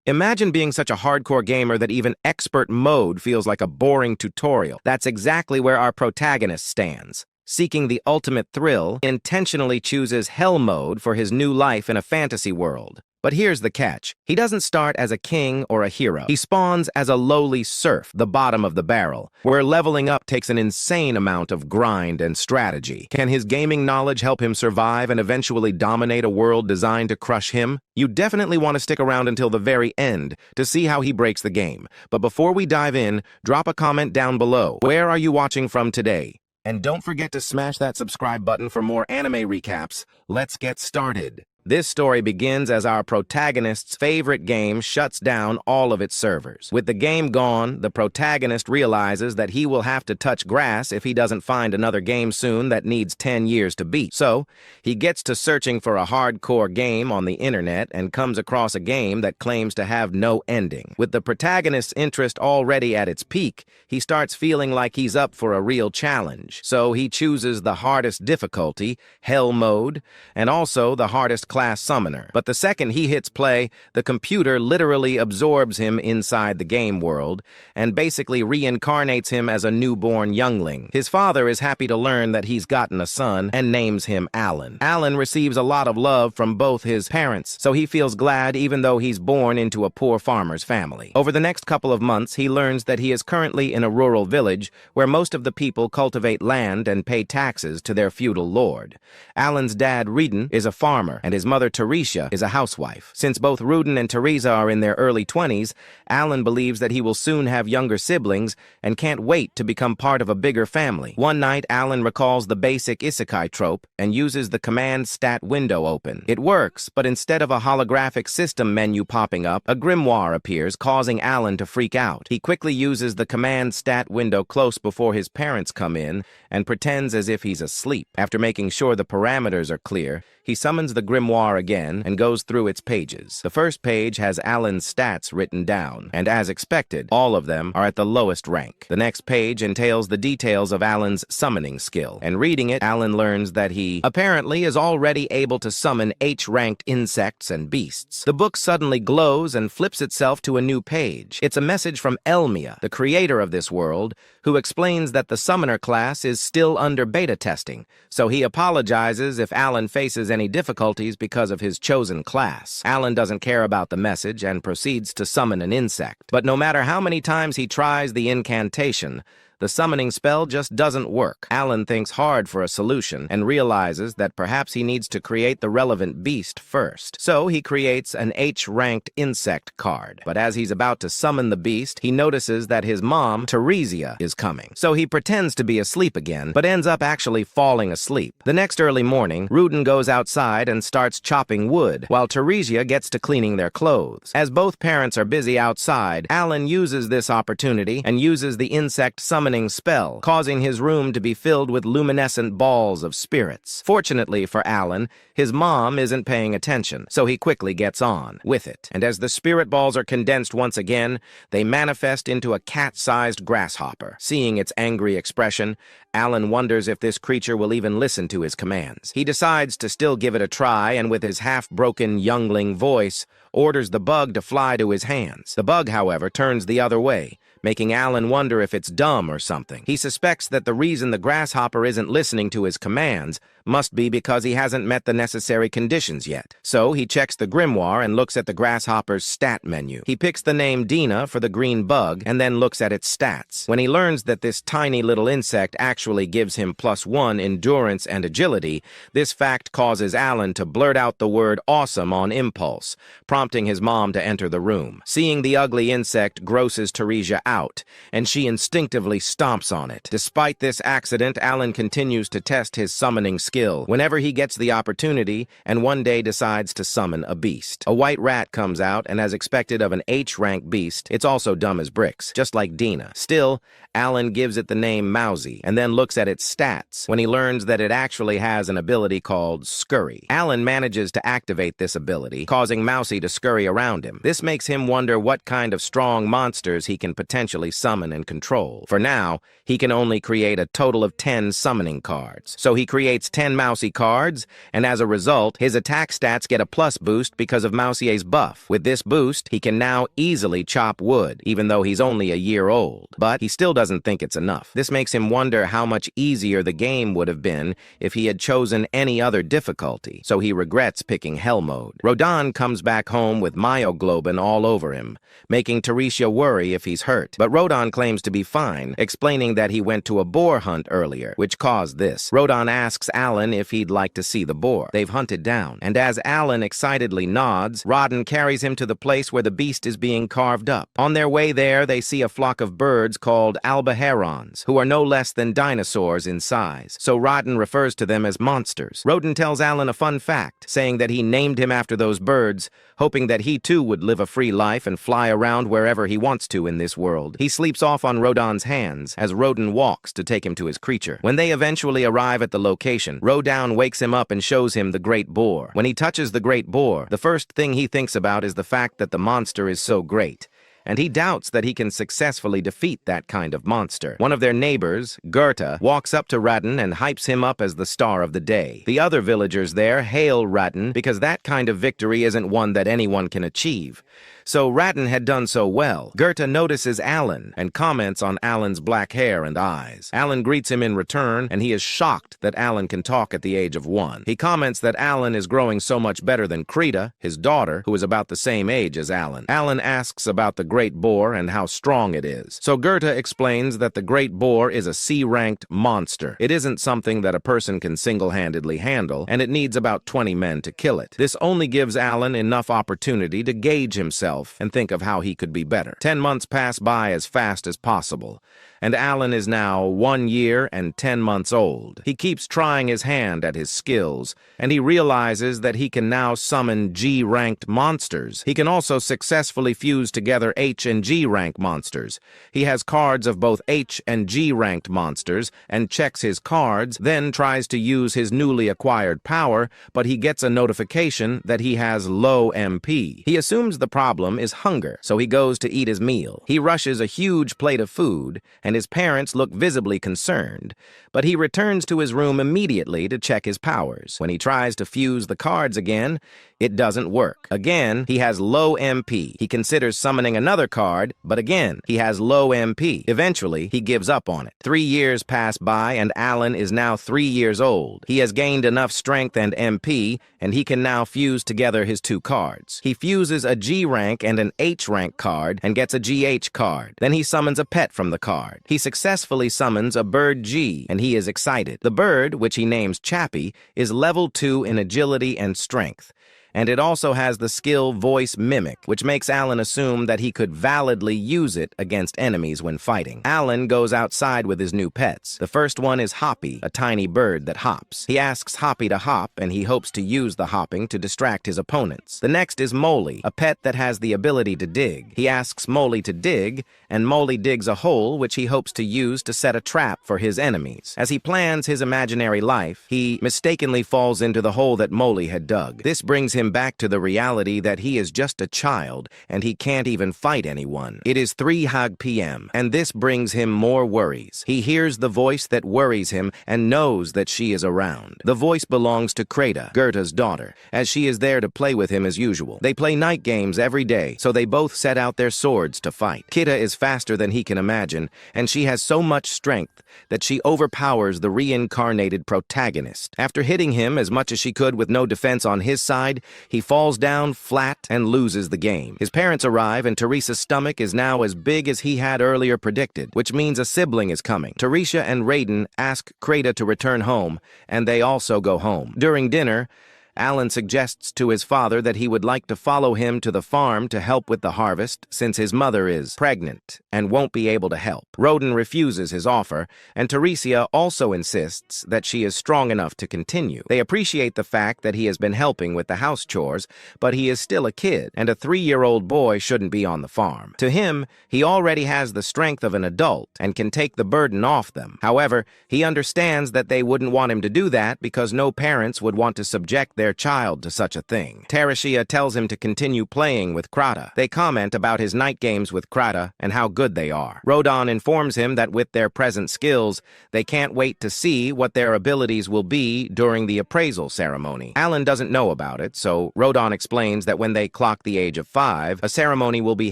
Imagine being such a hardcore gamer that even expert mode feels like a boring tutorial. That's exactly where our protagonist stands. Seeking the ultimate thrill, he intentionally chooses Hell mode for his new life in a fantasy world. But here's the catch. He doesn't start as a king or a hero. He spawns as a lowly serf, the bottom of the barrel, where leveling up takes an insane amount of grind and strategy. Can his gaming knowledge help him survive and eventually dominate a world designed to crush him? You definitely want to stick around until the very end to see how he breaks the game. But before we dive in, drop a comment down below. Where are you watching from today? And don't forget to smash that subscribe button for more anime recaps. Let's get started. This story begins as our protagonist's favorite game shuts down all of its servers. With the game gone, the protagonist realizes that he will have to touch grass if he doesn't find another game soon that needs 10 years to beat. So, he gets to searching for a hardcore game on the internet and comes across a game that claims to have no ending. With the protagonist's interest already at its peak, he starts feeling like he's up for a real challenge. So he chooses the hardest difficulty, Hell mode, and also the hardest class summoner. But the second he hits play, the computer literally absorbs him inside the game world and basically reincarnates him as a newborn youngling. His father is happy to learn that he's gotten a son and names him Alan. Alan receives a lot of love from both his parents, so he feels glad even though he's born into a poor farmer's family. Over the next couple of months, he learns that he is currently in a rural village where most of the people cultivate land and pay taxes to their feudal lord. Alan's dad, Roden, is a farmer, and his mother, Teresa, is a housewife. Since both Roden and Teresa are in their early 20s, Alan believes that he will soon have younger siblings and can't wait to become part of a bigger family. One night, Alan recalls the basic isekai trope and uses the command stat window open. It works, but instead of a holographic system menu popping up, a grimoire appears, causing Alan to freak out. He quickly uses the command stat window close before his parents come in and pretends as if he's asleep. After making sure the parameters are clear, he summons the grimoire again and goes through its pages. The first page has Alan's stats written down, and as expected, all of them are at the lowest rank. The next page entails the details of Alan's summoning skill, and reading it, Alan learns that he apparently is already able to summon H-ranked insects and beasts. The book suddenly glows and flips itself to a new page. It's a message from Elmia, the creator of this world, who explains that the summoner class is still under beta testing, so he apologizes if Alan faces any difficulties because of his chosen class. Alan doesn't care about the message and proceeds to summon an insect. But no matter how many times he tries the incantation, the summoning spell just doesn't work. Alan thinks hard for a solution and realizes that perhaps he needs to create the relevant beast first. So he creates an H-ranked insect card. But as he's about to summon the beast, he notices that his mom, Teresa, is coming. So he pretends to be asleep again, but ends up actually falling asleep. The next early morning, Roden goes outside and starts chopping wood, while Teresa gets to cleaning their clothes. As both parents are busy outside, Alan uses this opportunity and uses the insect summoning spell, causing his room to be filled with luminescent balls of spirits. Fortunately for Alan, his mom isn't paying attention, so he quickly gets on with it. And as the spirit balls are condensed once again, they manifest into a cat-sized grasshopper. Seeing its angry expression, Alan wonders if this creature will even listen to his commands. He decides to still give it a try, and with his half-broken youngling voice, orders the bug to fly to his hands. The bug, however, turns the other way, making Alan wonder if it's dumb or something. He suspects that the reason the grasshopper isn't listening to his commands must be because he hasn't met the necessary conditions yet. So he checks the grimoire and looks at the grasshopper's stat menu. He picks the name Dina for the green bug and then looks at its stats. When he learns that this tiny little insect actually gives him +1 endurance and agility, this fact causes Alan to blurt out the word awesome on impulse, prompting his mom to enter the room. Seeing the ugly insect grosses Teresa out, and she instinctively stomps on it. Despite this accident, Alan continues to test his summoning skill whenever he gets the opportunity, and one day decides to summon a beast. A white rat comes out, and as expected of an H-rank beast, it's also dumb as bricks, just like Dina. Still, Alan gives it the name Mousy, and then looks at its stats when he learns that it actually has an ability called Scurry. Alan manages to activate this ability, causing Mousy to scurry around him. This makes him wonder what kind of strong monsters he can potentially eventually summon and control. For now, he can only create a total of 10 summoning cards. So he creates 10 Mousy cards, and as a result, his attack stats get a plus boost because of Mousier's buff. With this boost, he can now easily chop wood, even though he's only a year old. But he still doesn't think it's enough. This makes him wonder how much easier the game would have been if he had chosen any other difficulty, so he regrets picking Hell mode. Roden comes back home with myoglobin all over him, making Teresia worry if he's hurt. But Roden claims to be fine, explaining that he went to a boar hunt earlier, which caused this. Roden asks Alan if he'd like to see the boar they've hunted down, and as Alan excitedly nods, Roden carries him to the place where the beast is being carved up. On their way there, they see a flock of birds called Albaherons, who are no less than dinosaurs in size, so Roden refers to them as monsters. Roden tells Alan a fun fact, saying that he named him after those birds, hoping that he too would live a free life and fly around wherever he wants to in this world. He sleeps off on Roden's hands as Roden walks to take him to his creature. When they eventually arrive at the location, Roden wakes him up and shows him the great boar. When he touches the great boar, the first thing he thinks about is the fact that the monster is so great, and he doubts that he can successfully defeat that kind of monster. One of their neighbors, Goethe, walks up to Roden and hypes him up as the star of the day. The other villagers there hail Roden because that kind of victory isn't one that anyone can achieve. So Roden had done so well. Goethe notices Alan and comments on Alan's black hair and eyes. Alan greets him in return, and he is shocked that Alan can talk at the age of 1. He comments that Alan is growing so much better than Kurena, his daughter, who is about the same age as Alan. Alan asks about the great boar and how strong it is. So Goethe explains that the great boar is a C-ranked monster. It isn't something that a person can single-handedly handle, and it needs about 20 men to kill it. This only gives Alan enough opportunity to gauge himself and think of how he could be better. 10 months pass by as fast as possible, and Alan is now 1 year and 10 months old. He keeps trying his hand at his skills, and he realizes that he can now summon G-ranked monsters. He can also successfully fuse together H and G-rank monsters. He has cards of both H and G-ranked monsters and checks his cards, then tries to use his newly acquired power, but he gets a notification that he has low MP. He assumes the problem is hunger, so he goes to eat his meal. He rushes a huge plate of food, and his parents look visibly concerned, but he returns to his room immediately to check his powers. When he tries to fuse the cards again, it doesn't work. Again, he has low MP. He considers summoning another card, but again, he has low MP. Eventually, he gives up on it. 3 years pass by, and Alan is now 3 years old. He has gained enough strength and MP, and he can now fuse together his 2 cards. He fuses a G-rank and an H-rank card and gets a GH card. Then he summons a pet from the card. He successfully summons a bird G, and he is excited. The bird, which he names Chappie, is level 2 in agility and strength, and it also has the skill Voice Mimic, which makes Alan assume that he could validly use it against enemies when fighting. Alan goes outside with his new pets. The first one is Hoppy, a tiny bird that hops. He asks Hoppy to hop, and he hopes to use the hopping to distract his opponents. The next is Molly, a pet that has the ability to dig. He asks Molly to dig, and Molly digs a hole which he hopes to use to set a trap for his enemies. As he plans his imaginary life, he mistakenly falls into the hole that Molly had dug. This brings him back to the reality that he is just a child and he can't even fight anyone. It is 3 p.m. and this brings him more worries. He hears the voice that worries him and knows that she is around. The voice belongs to Kurena, Goethe's daughter, as she is there to play with him as usual. They play night games every day, so they both set out their swords to fight. Kurena is faster than he can imagine, and she has so much strength that she overpowers the reincarnated protagonist. After hitting him as much as she could with no defense on his side, he falls down flat and loses the game. His parents arrive, and Teresa's stomach is now as big as he had earlier predicted, which means a sibling is coming. Teresia and Roden ask Kurena to return home, and they also go home. During dinner, Alan suggests to his father that he would like to follow him to the farm to help with the harvest since his mother is pregnant and won't be able to help. Roden refuses his offer, and Teresia also insists that she is strong enough to continue. They appreciate the fact that he has been helping with the house chores, but he is still a kid, and a 3-year-old boy shouldn't be on the farm. To him, he already has the strength of an adult and can take the burden off them. However, he understands that they wouldn't want him to do that because no parents would want to subject their their child to such a thing. Tereshia tells him to continue playing with Krata. They comment about his night games with Krata and how good they are. Roden informs him that with their present skills, they can't wait to see what their abilities will be during the appraisal ceremony. Alan doesn't know about it, so Roden explains that when they clock the age of 5, a ceremony will be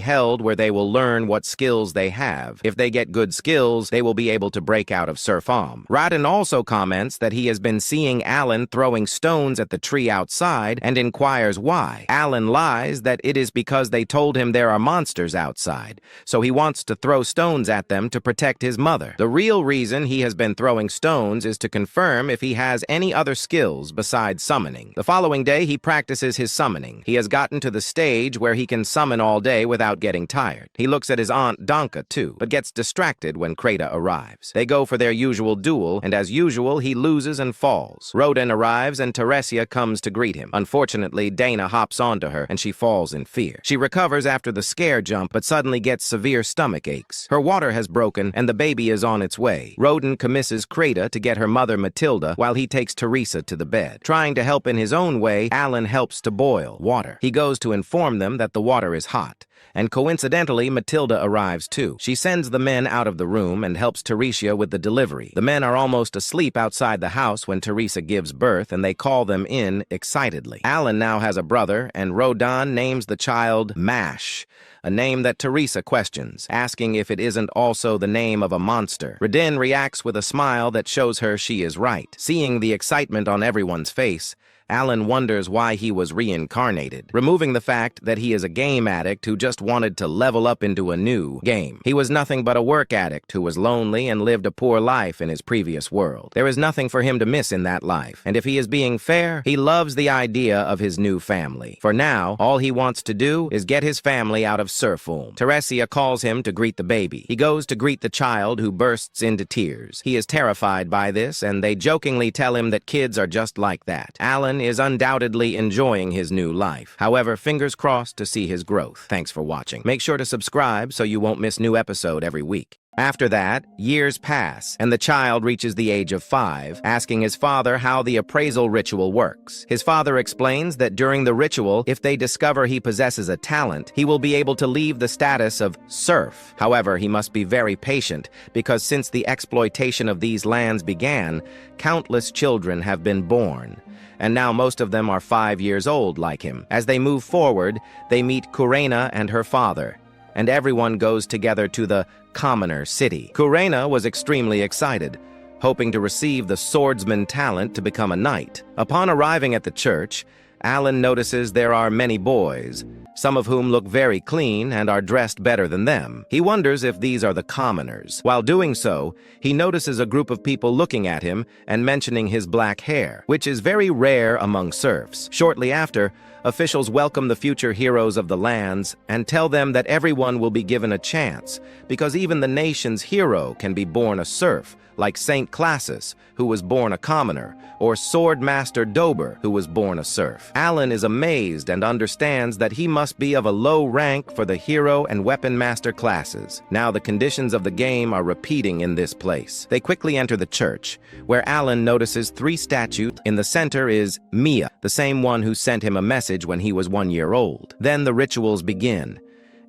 held where they will learn what skills they have. If they get good skills, they will be able to break out of Surfam. Roden also comments that he has been seeing Alan throwing stones at the tree outside and inquires why. Alan lies that it is because they told him there are monsters outside, so he wants to throw stones at them to protect his mother. The real reason he has been throwing stones is to confirm if he has any other skills besides summoning. The following day, he practices his summoning. He has gotten to the stage where he can summon all day without getting tired. He looks at his aunt Danka too, but gets distracted when Krata arrives. They go for their usual duel, and as usual, he loses and falls. Roden arrives and Tereshia comes to greet him. Unfortunately, Dana hops onto her and she falls in fear. She recovers after the scare jump, but suddenly gets severe stomach aches. Her water has broken and the baby is on its way. Roden commisses Krata to get her mother Matilda while he takes Teresa to the bed. Trying to help in his own way, Alan helps to boil water. He goes to inform them that the water is hot. And coincidentally, Matilda arrives too. She sends the men out of the room and helps Teresa with the delivery. The men are almost asleep outside the house when Teresa gives birth, and they call them in excitedly. Alan now has a brother, and Roden names the child Mash, a name that Teresa questions, asking if it isn't also the name of a monster. Roden reacts with a smile that shows her she is right. Seeing the excitement on everyone's face, Alan wonders why he was reincarnated, removing the fact that he is a game addict who just wanted to level up into a new game. He was nothing but a work addict who was lonely and lived a poor life in his previous world. There is nothing for him to miss in that life, and if he is being fair, he loves the idea of his new family. For now, all he wants to do is get his family out of Surfam. Tereshia calls him to greet the baby. He goes to greet the child, who bursts into tears. He is terrified by this, and they jokingly tell him that kids are just like that. Alan is undoubtedly enjoying his new life. However, fingers crossed to see his growth. Thanks for watching. Make sure to subscribe so you won't miss new episode every week. After that, years pass, and the child reaches the age of 5, asking his father how the appraisal ritual works. His father explains that during the ritual, if they discover he possesses a talent, he will be able to leave the status of serf. However, he must be very patient, because since the exploitation of these lands began, countless children have been born. And now most of them are 5 years old like him. As they move forward, they meet Kurena and her father, and everyone goes together to the commoner city. Kurena was extremely excited, hoping to receive the swordsman talent to become a knight. Upon arriving at the church, Alan notices there are many boys, some of whom look very clean and are dressed better than them. He wonders if these are the commoners. While doing so, he notices a group of people looking at him and mentioning his black hair, which is very rare among serfs. Shortly after, officials welcome the future heroes of the lands and tell them that everyone will be given a chance, because even the nation's hero can be born a serf, like Saint Classus, who was born a commoner, or Swordmaster Dober, who was born a serf. Alan is amazed and understands that he must be of a low rank for the hero and weapon master classes. Now the conditions of the game are repeating in this place. They quickly enter the church, where Alan notices 3 statues. In the center is Mia, the same one who sent him a message when he was 1 year old. Then the rituals begin,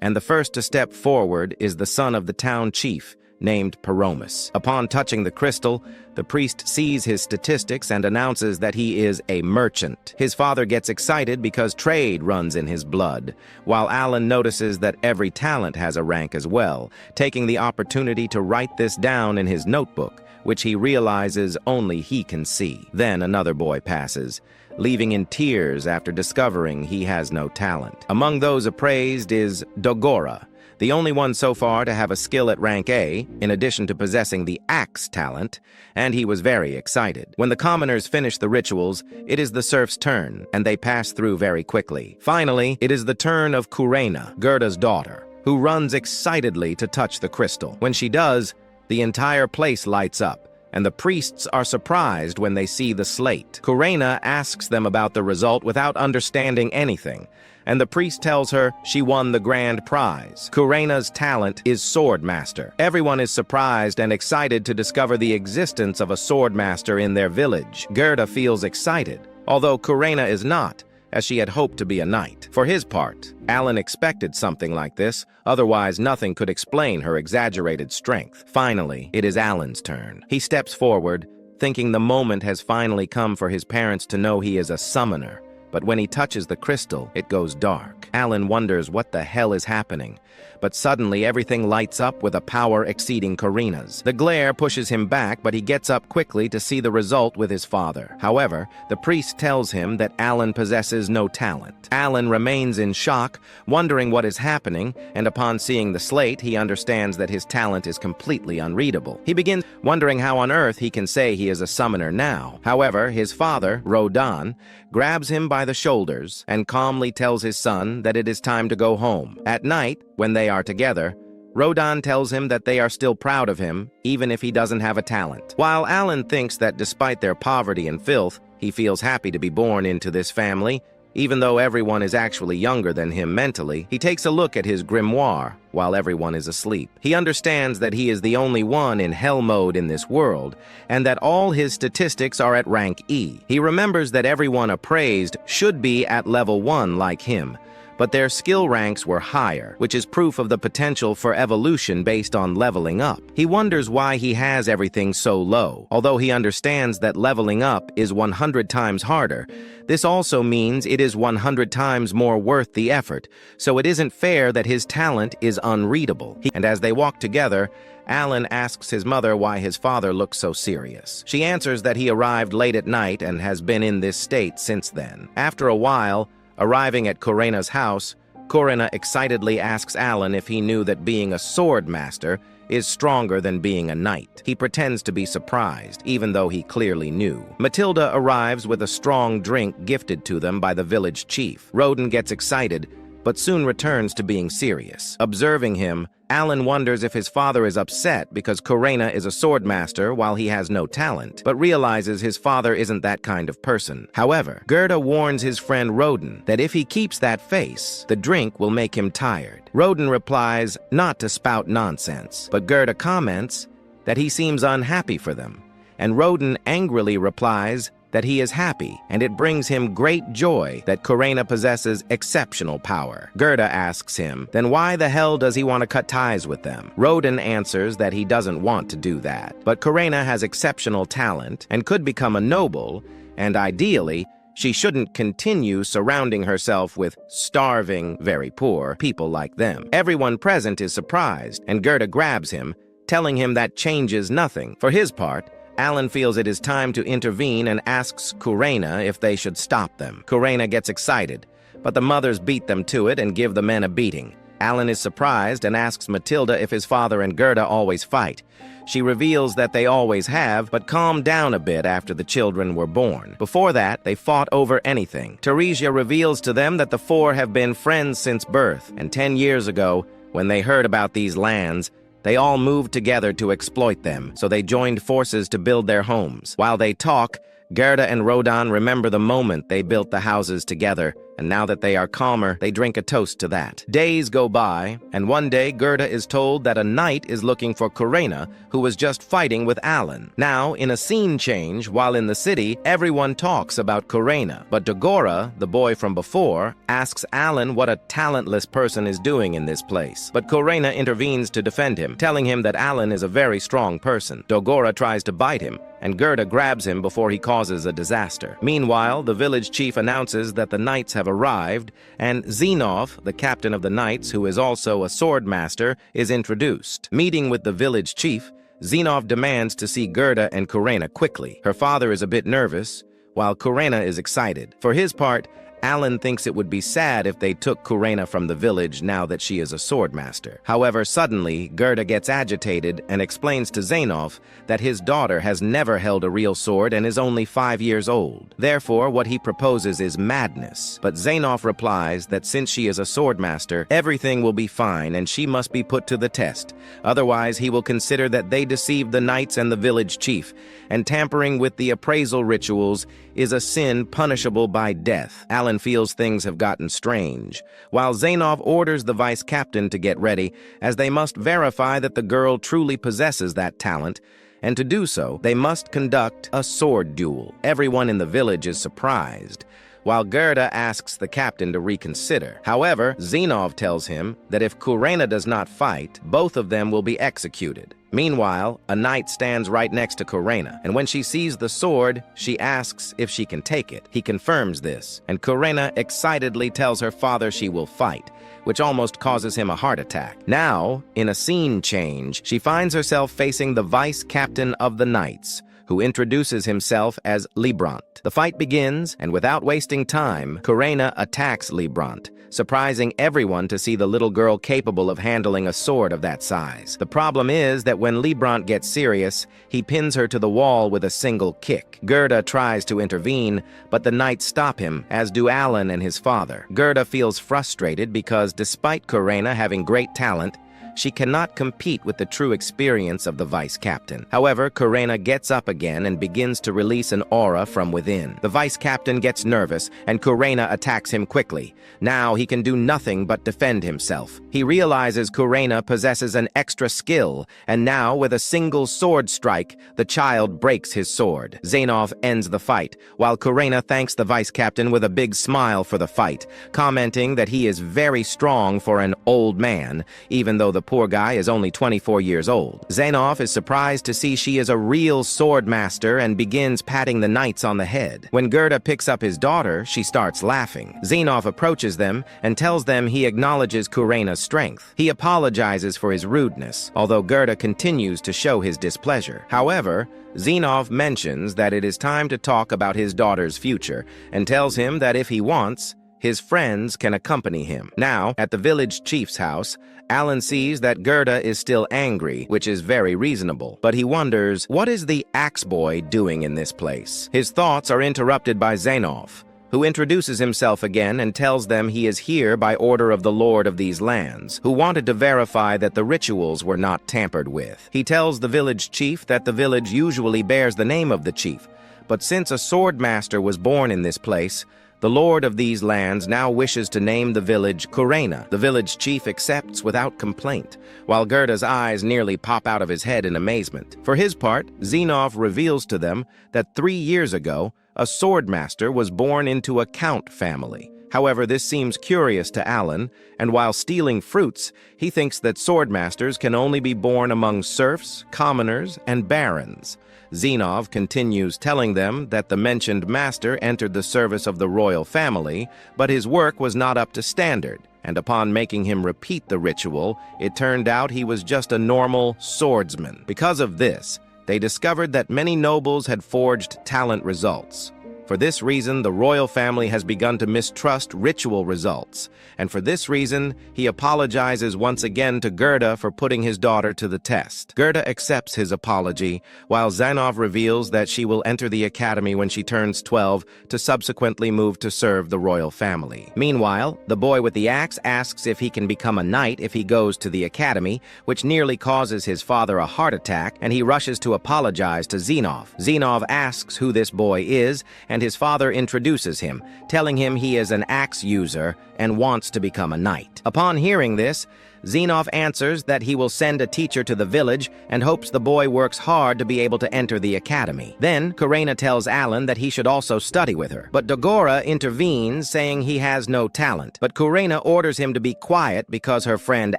and the first to step forward is the son of the town chief, named Paromus. Upon touching the crystal, the priest sees his statistics and announces that he is a merchant. His father gets excited because trade runs in his blood, while Alan notices that every talent has a rank as well, taking the opportunity to write this down in his notebook, which he realizes only he can see. Then another boy passes, leaving in tears after discovering he has no talent. Among those appraised is Dogora, the only one so far to have a skill at rank A, in addition to possessing the axe talent, and he was very excited. When the commoners finish the rituals, it is the serf's turn, and they pass through very quickly. Finally, it is the turn of Kurena, Gerda's daughter, who runs excitedly to touch the crystal. When she does, the entire place lights up, and the priests are surprised when they see the slate. Kurena asks them about the result without understanding anything, and the priest tells her she won the grand prize. Kurena's talent is Swordmaster. Everyone is surprised and excited to discover the existence of a Swordmaster in their village. Gerda feels excited, although Kurena is not, as she had hoped to be a knight. For his part, Alan expected something like this, otherwise nothing could explain her exaggerated strength. Finally, it is Alan's turn. He steps forward, thinking the moment has finally come for his parents to know he is a summoner. But when he touches the crystal, it goes dark. Alan wonders what the hell is happening, but suddenly everything lights up with a power exceeding Kurena's. The glare pushes him back, but he gets up quickly to see the result with his father. However, the priest tells him that Alan possesses no talent. Alan remains in shock, wondering what is happening, and upon seeing the slate, he understands that his talent is completely unreadable. He begins wondering how on earth he can say he is a summoner now. However, his father, Roden, grabs him by the shoulders and calmly tells his son that it is time to go home. At night, when they are together, Roden tells him that they are still proud of him, even if he doesn't have a talent. While Alan thinks that despite their poverty and filth, he feels happy to be born into this family, even though everyone is actually younger than him mentally, he takes a look at his grimoire while everyone is asleep. He understands that he is the only one in hell mode in this world, and that all his statistics are at rank E. He remembers that everyone appraised should be at level 1 like him, but their skill ranks were higher, which is proof of the potential for evolution based on leveling up. He wonders why he has everything so low. Although he understands that leveling up is 100 times harder, this also means it is 100 times more worth the effort, so it isn't fair that his talent is unreadable. And as they walk together, Alan asks his mother why his father looks so serious. She answers that he arrived late at night and has been in this state since then. After a while, arriving at Kurena's house, Kurena excitedly asks Alan if he knew that being a sword master is stronger than being a knight. He pretends to be surprised, even though he clearly knew. Matilda arrives with a strong drink gifted to them by the village chief. Roden gets excited, but soon returns to being serious. Observing him, Alan wonders if his father is upset because Kurena is a sword master while he has no talent, but realizes his father isn't that kind of person. However, Gerda warns his friend Roden that if he keeps that face, the drink will make him tired. Roden replies not to spout nonsense, but Gerda comments that he seems unhappy for them, and Roden angrily replies that he is happy, and it brings him great joy that Kurena possesses exceptional power. Gerda asks him, then why the hell does he want to cut ties with them? Roden answers that he doesn't want to do that, but Kurena has exceptional talent and could become a noble, and ideally, she shouldn't continue surrounding herself with starving, very poor people like them. Everyone present is surprised, and Gerda grabs him, telling him that changes nothing. For his part, Alan feels it is time to intervene and asks Kurena if they should stop them. Kurena gets excited, but the mothers beat them to it and give the men a beating. Alan is surprised and asks Matilda if his father and Gerda always fight. She reveals that they always have, but calmed down a bit after the children were born. Before that, they fought over anything. Teresia reveals to them that the four have been friends since birth, and 10 years ago, when they heard about these lands, they all moved together to exploit them, so they joined forces to build their homes. While they talk, Gerda and Roden remember the moment they built the houses together, and now that they are calmer, they drink a toast to that. Days go by, and one day Gerda is told that a knight is looking for Kurena, who was just fighting with Alan. Now, in a scene change, while in the city, everyone talks about Kurena, but Dogora, the boy from before, asks Alan what a talentless person is doing in this place. But Kurena intervenes to defend him, telling him that Alan is a very strong person. Dogora tries to bite him, and Gerda grabs him before he causes a disaster. Meanwhile, the village chief announces that the knights have arrived, and Zenov, the captain of the knights, who is also a sword master, is introduced. Meeting with the village chief, Zenov demands to see Gerda and Kurena quickly. Her father is a bit nervous, while Kurena is excited. For his part, Alan thinks it would be sad if they took Kurena from the village now that she is a sword master. However, suddenly, Gerda gets agitated and explains to Zenov that his daughter has never held a real sword and is only 5 years old. Therefore, what he proposes is madness. But Zenov replies that since she is a sword master, everything will be fine and she must be put to the test. Otherwise, he will consider that they deceived the knights and the village chief, and tampering with the appraisal rituals is a sin punishable by death. Alan feels things have gotten strange, while Zenov orders the vice captain to get ready, as they must verify that the girl truly possesses that talent, and to do so, they must conduct a sword duel. Everyone in the village is surprised, while Gerda asks the captain to reconsider. However, Zenov tells him that if Kurena does not fight, both of them will be executed. Meanwhile, a knight stands right next to Kurena, and when she sees the sword, she asks if she can take it. He confirms this, and Kurena excitedly tells her father she will fight, which almost causes him a heart attack. Now, in a scene change, she finds herself facing the vice captain of the knights, who introduces himself as Librant. The fight begins, and without wasting time, Kurena attacks Librant, surprising everyone to see the little girl capable of handling a sword of that size. The problem is that when Librant gets serious, he pins her to the wall with a single kick. Gerda tries to intervene, but the knights stop him, as do Alan and his father. Gerda feels frustrated because despite Kurena having great talent, she cannot compete with the true experience of the vice captain. However, Kurena gets up again and begins to release an aura from within. The vice captain gets nervous, and Kurena attacks him quickly. Now he can do nothing but defend himself. He realizes Kurena possesses an extra skill, and now with a single sword strike, the child breaks his sword. Zenov ends the fight, while Kurena thanks the vice captain with a big smile for the fight, commenting that he is very strong for an old man, even though the poor guy is only 24 years old. Zenov is surprised to see she is a real sword master and begins patting the knights on the head. When Gerda picks up his daughter, she starts laughing. Zenov approaches them and tells them he acknowledges Kurena's strength. He apologizes for his rudeness, although Gerda continues to show his displeasure. However, Zenov mentions that it is time to talk about his daughter's future and tells him that if he wants, his friends can accompany him. Now, at the village chief's house, Alan sees that Gerda is still angry, which is very reasonable. But he wonders, what is the axe boy doing in this place? His thoughts are interrupted by Zenov, who introduces himself again and tells them he is here by order of the lord of these lands, who wanted to verify that the rituals were not tampered with. He tells the village chief that the village usually bears the name of the chief, but since a sword master was born in this place, the lord of these lands now wishes to name the village Kurena. The village chief accepts without complaint, while Gerda's eyes nearly pop out of his head in amazement. For his part, Zenov reveals to them that 3 years ago, a sword master was born into a count family. However, this seems curious to Alan, and while stealing fruits, he thinks that sword masters can only be born among serfs, commoners, and barons. Zenov continues telling them that the mentioned master entered the service of the royal family, but his work was not up to standard, and upon making him repeat the ritual, it turned out he was just a normal swordsman. Because of this, they discovered that many nobles had forged talent results. For this reason, the royal family has begun to mistrust ritual results, and for this reason, he apologizes once again to Gerda for putting his daughter to the test. Gerda accepts his apology, while Zenov reveals that she will enter the academy when she turns 12 to subsequently move to serve the royal family. Meanwhile, the boy with the axe asks if he can become a knight if he goes to the academy, which nearly causes his father a heart attack, and he rushes to apologize to Zenov. Zenov asks who this boy is, and his father introduces him, telling him he is an axe user and wants to become a knight. Upon hearing this, Zenov answers that he will send a teacher to the village and hopes the boy works hard to be able to enter the academy. Then, Kurena tells Alan that he should also study with her, but Dagora intervenes, saying he has no talent. But Kurena orders him to be quiet because her friend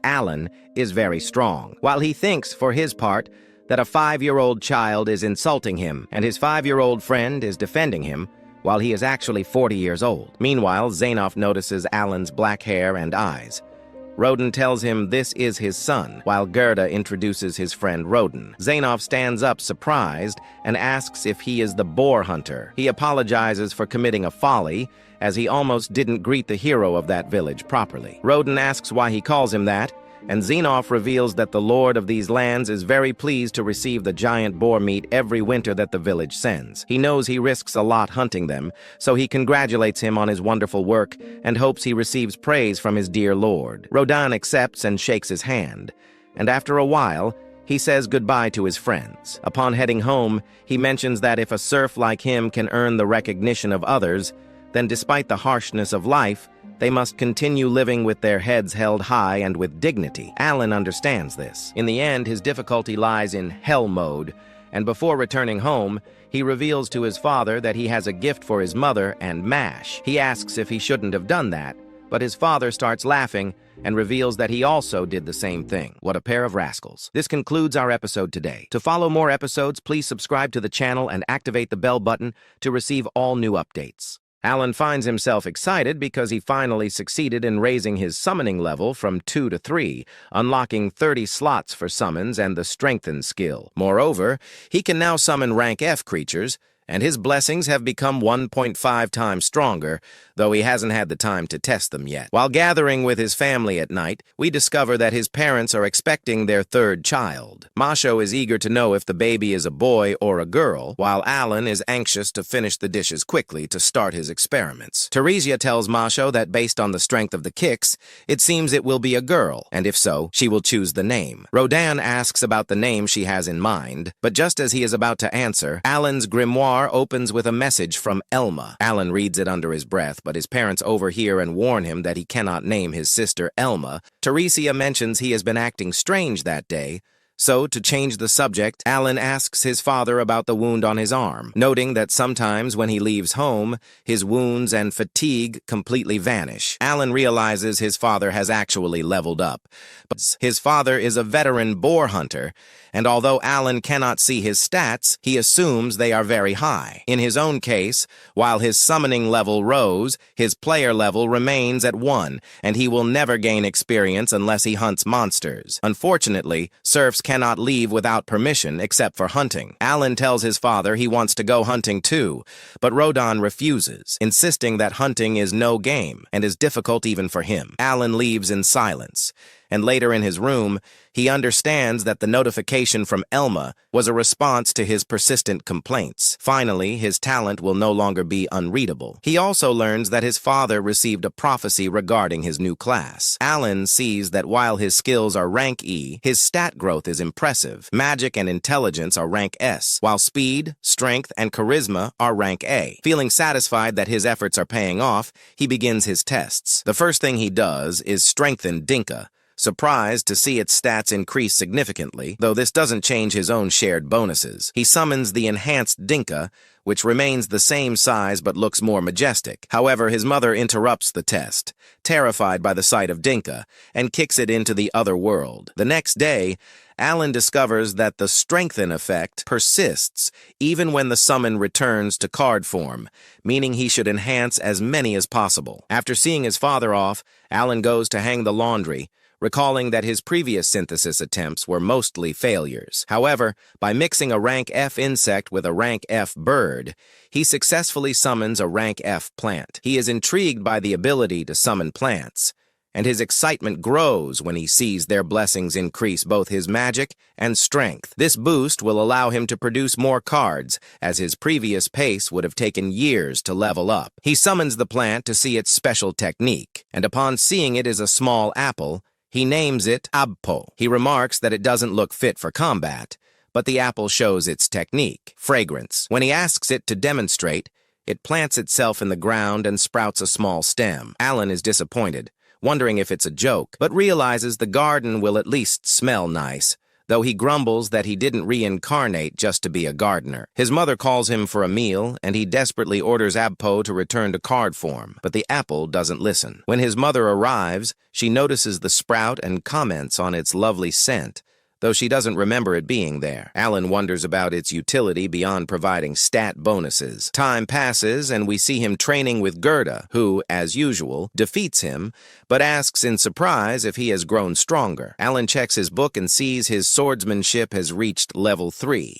Alan is very strong, while he thinks, for his part, that a 5-year-old child is insulting him, and his 5-year-old friend is defending him, while he is actually 40 years old. Meanwhile, Zenov notices Alan's black hair and eyes. Roden tells him this is his son, while Gerda introduces his friend Roden. Zenov stands up surprised and asks if he is the boar hunter. He apologizes for committing a folly, as he almost didn't greet the hero of that village properly. Roden asks why he calls him that, and Zenov reveals that the lord of these lands is very pleased to receive the giant boar meat every winter that the village sends. He knows he risks a lot hunting them, so he congratulates him on his wonderful work and hopes he receives praise from his dear lord. Roden accepts and shakes his hand, and after a while, he says goodbye to his friends. Upon heading home, he mentions that if a serf like him can earn the recognition of others, then despite the harshness of life, they must continue living with their heads held high and with dignity. Alan understands this. In the end, his difficulty lies in hell mode, and before returning home, he reveals to his father that he has a gift for his mother and MASH. He asks if he shouldn't have done that, but his father starts laughing and reveals that he also did the same thing. What a pair of rascals. This concludes our episode today. To follow more episodes, please subscribe to the channel and activate the bell button to receive all new updates. Alan finds himself excited because he finally succeeded in raising his summoning level from 2 to 3, unlocking 30 slots for summons and the Strengthen skill. Moreover, he can now summon rank F creatures, and his blessings have become 1.5 times stronger, though he hasn't had the time to test them yet. While gathering with his family at night, we discover that his parents are expecting their third child. Masho is eager to know if the baby is a boy or a girl, while Alan is anxious to finish the dishes quickly to start his experiments. Teresia tells Masho that based on the strength of the kicks, it seems it will be a girl, and if so, she will choose the name. Roden asks about the name she has in mind, but just as he is about to answer, Alan's grimoire opens with a message from Elma. Alan reads it under his breath, but his parents overhear and warn him that he cannot name his sister Elma. Teresia mentions he has been acting strange that day, so, to change the subject, Alan asks his father about the wound on his arm, noting that sometimes when he leaves home, his wounds and fatigue completely vanish. Alan realizes his father has actually leveled up. But his father is a veteran boar hunter, and although Alan cannot see his stats, he assumes they are very high. In his own case, while his summoning level rose, his player level remains at 1, and he will never gain experience unless he hunts monsters. Unfortunately, serfs cannot leave without permission except for hunting. Alan tells his father he wants to go hunting too, but Roden refuses, insisting that hunting is no game and is difficult even for him. Alan leaves in silence, and later in his room, he understands that the notification from Elma was a response to his persistent complaints. Finally, his talent will no longer be unreadable. He also learns that his father received a prophecy regarding his new class. Alan sees that while his skills are rank E, his stat growth is impressive. Magic and intelligence are rank S, while speed, strength, and charisma are rank A. Feeling satisfied that his efforts are paying off, he begins his tests. The first thing he does is strengthen Dinka, surprised to see its stats increase significantly, though this doesn't change his own shared bonuses. He summons the enhanced Dinka, which remains the same size but looks more majestic. However, his mother interrupts the test, terrified by the sight of Dinka, and kicks it into the other world. The next day, Alan discovers that the Strengthen effect persists even when the summon returns to card form, meaning he should enhance as many as possible. After seeing his father off, Alan goes to hang the laundry, recalling that his previous synthesis attempts were mostly failures. However, by mixing a rank F insect with a rank F bird, he successfully summons a rank F plant. He is intrigued by the ability to summon plants, and his excitement grows when he sees their blessings increase both his magic and strength. This boost will allow him to produce more cards, as his previous pace would have taken years to level up. He summons the plant to see its special technique, and upon seeing it is a small apple, he names it Abpo. He remarks that it doesn't look fit for combat, but the apple shows its technique, fragrance. When he asks it to demonstrate, it plants itself in the ground and sprouts a small stem. Alan is disappointed, wondering if it's a joke, but realizes the garden will at least smell nice, though he grumbles that he didn't reincarnate just to be a gardener. His mother calls him for a meal, and he desperately orders Abpo to return to card form, but the apple doesn't listen. When his mother arrives, she notices the sprout and comments on its lovely scent, though she doesn't remember it being there. Alan wonders about its utility beyond providing stat bonuses. Time passes, and we see him training with Gerda, who, as usual, defeats him, but asks in surprise if he has grown stronger. Alan checks his book and sees his swordsmanship has reached level 3,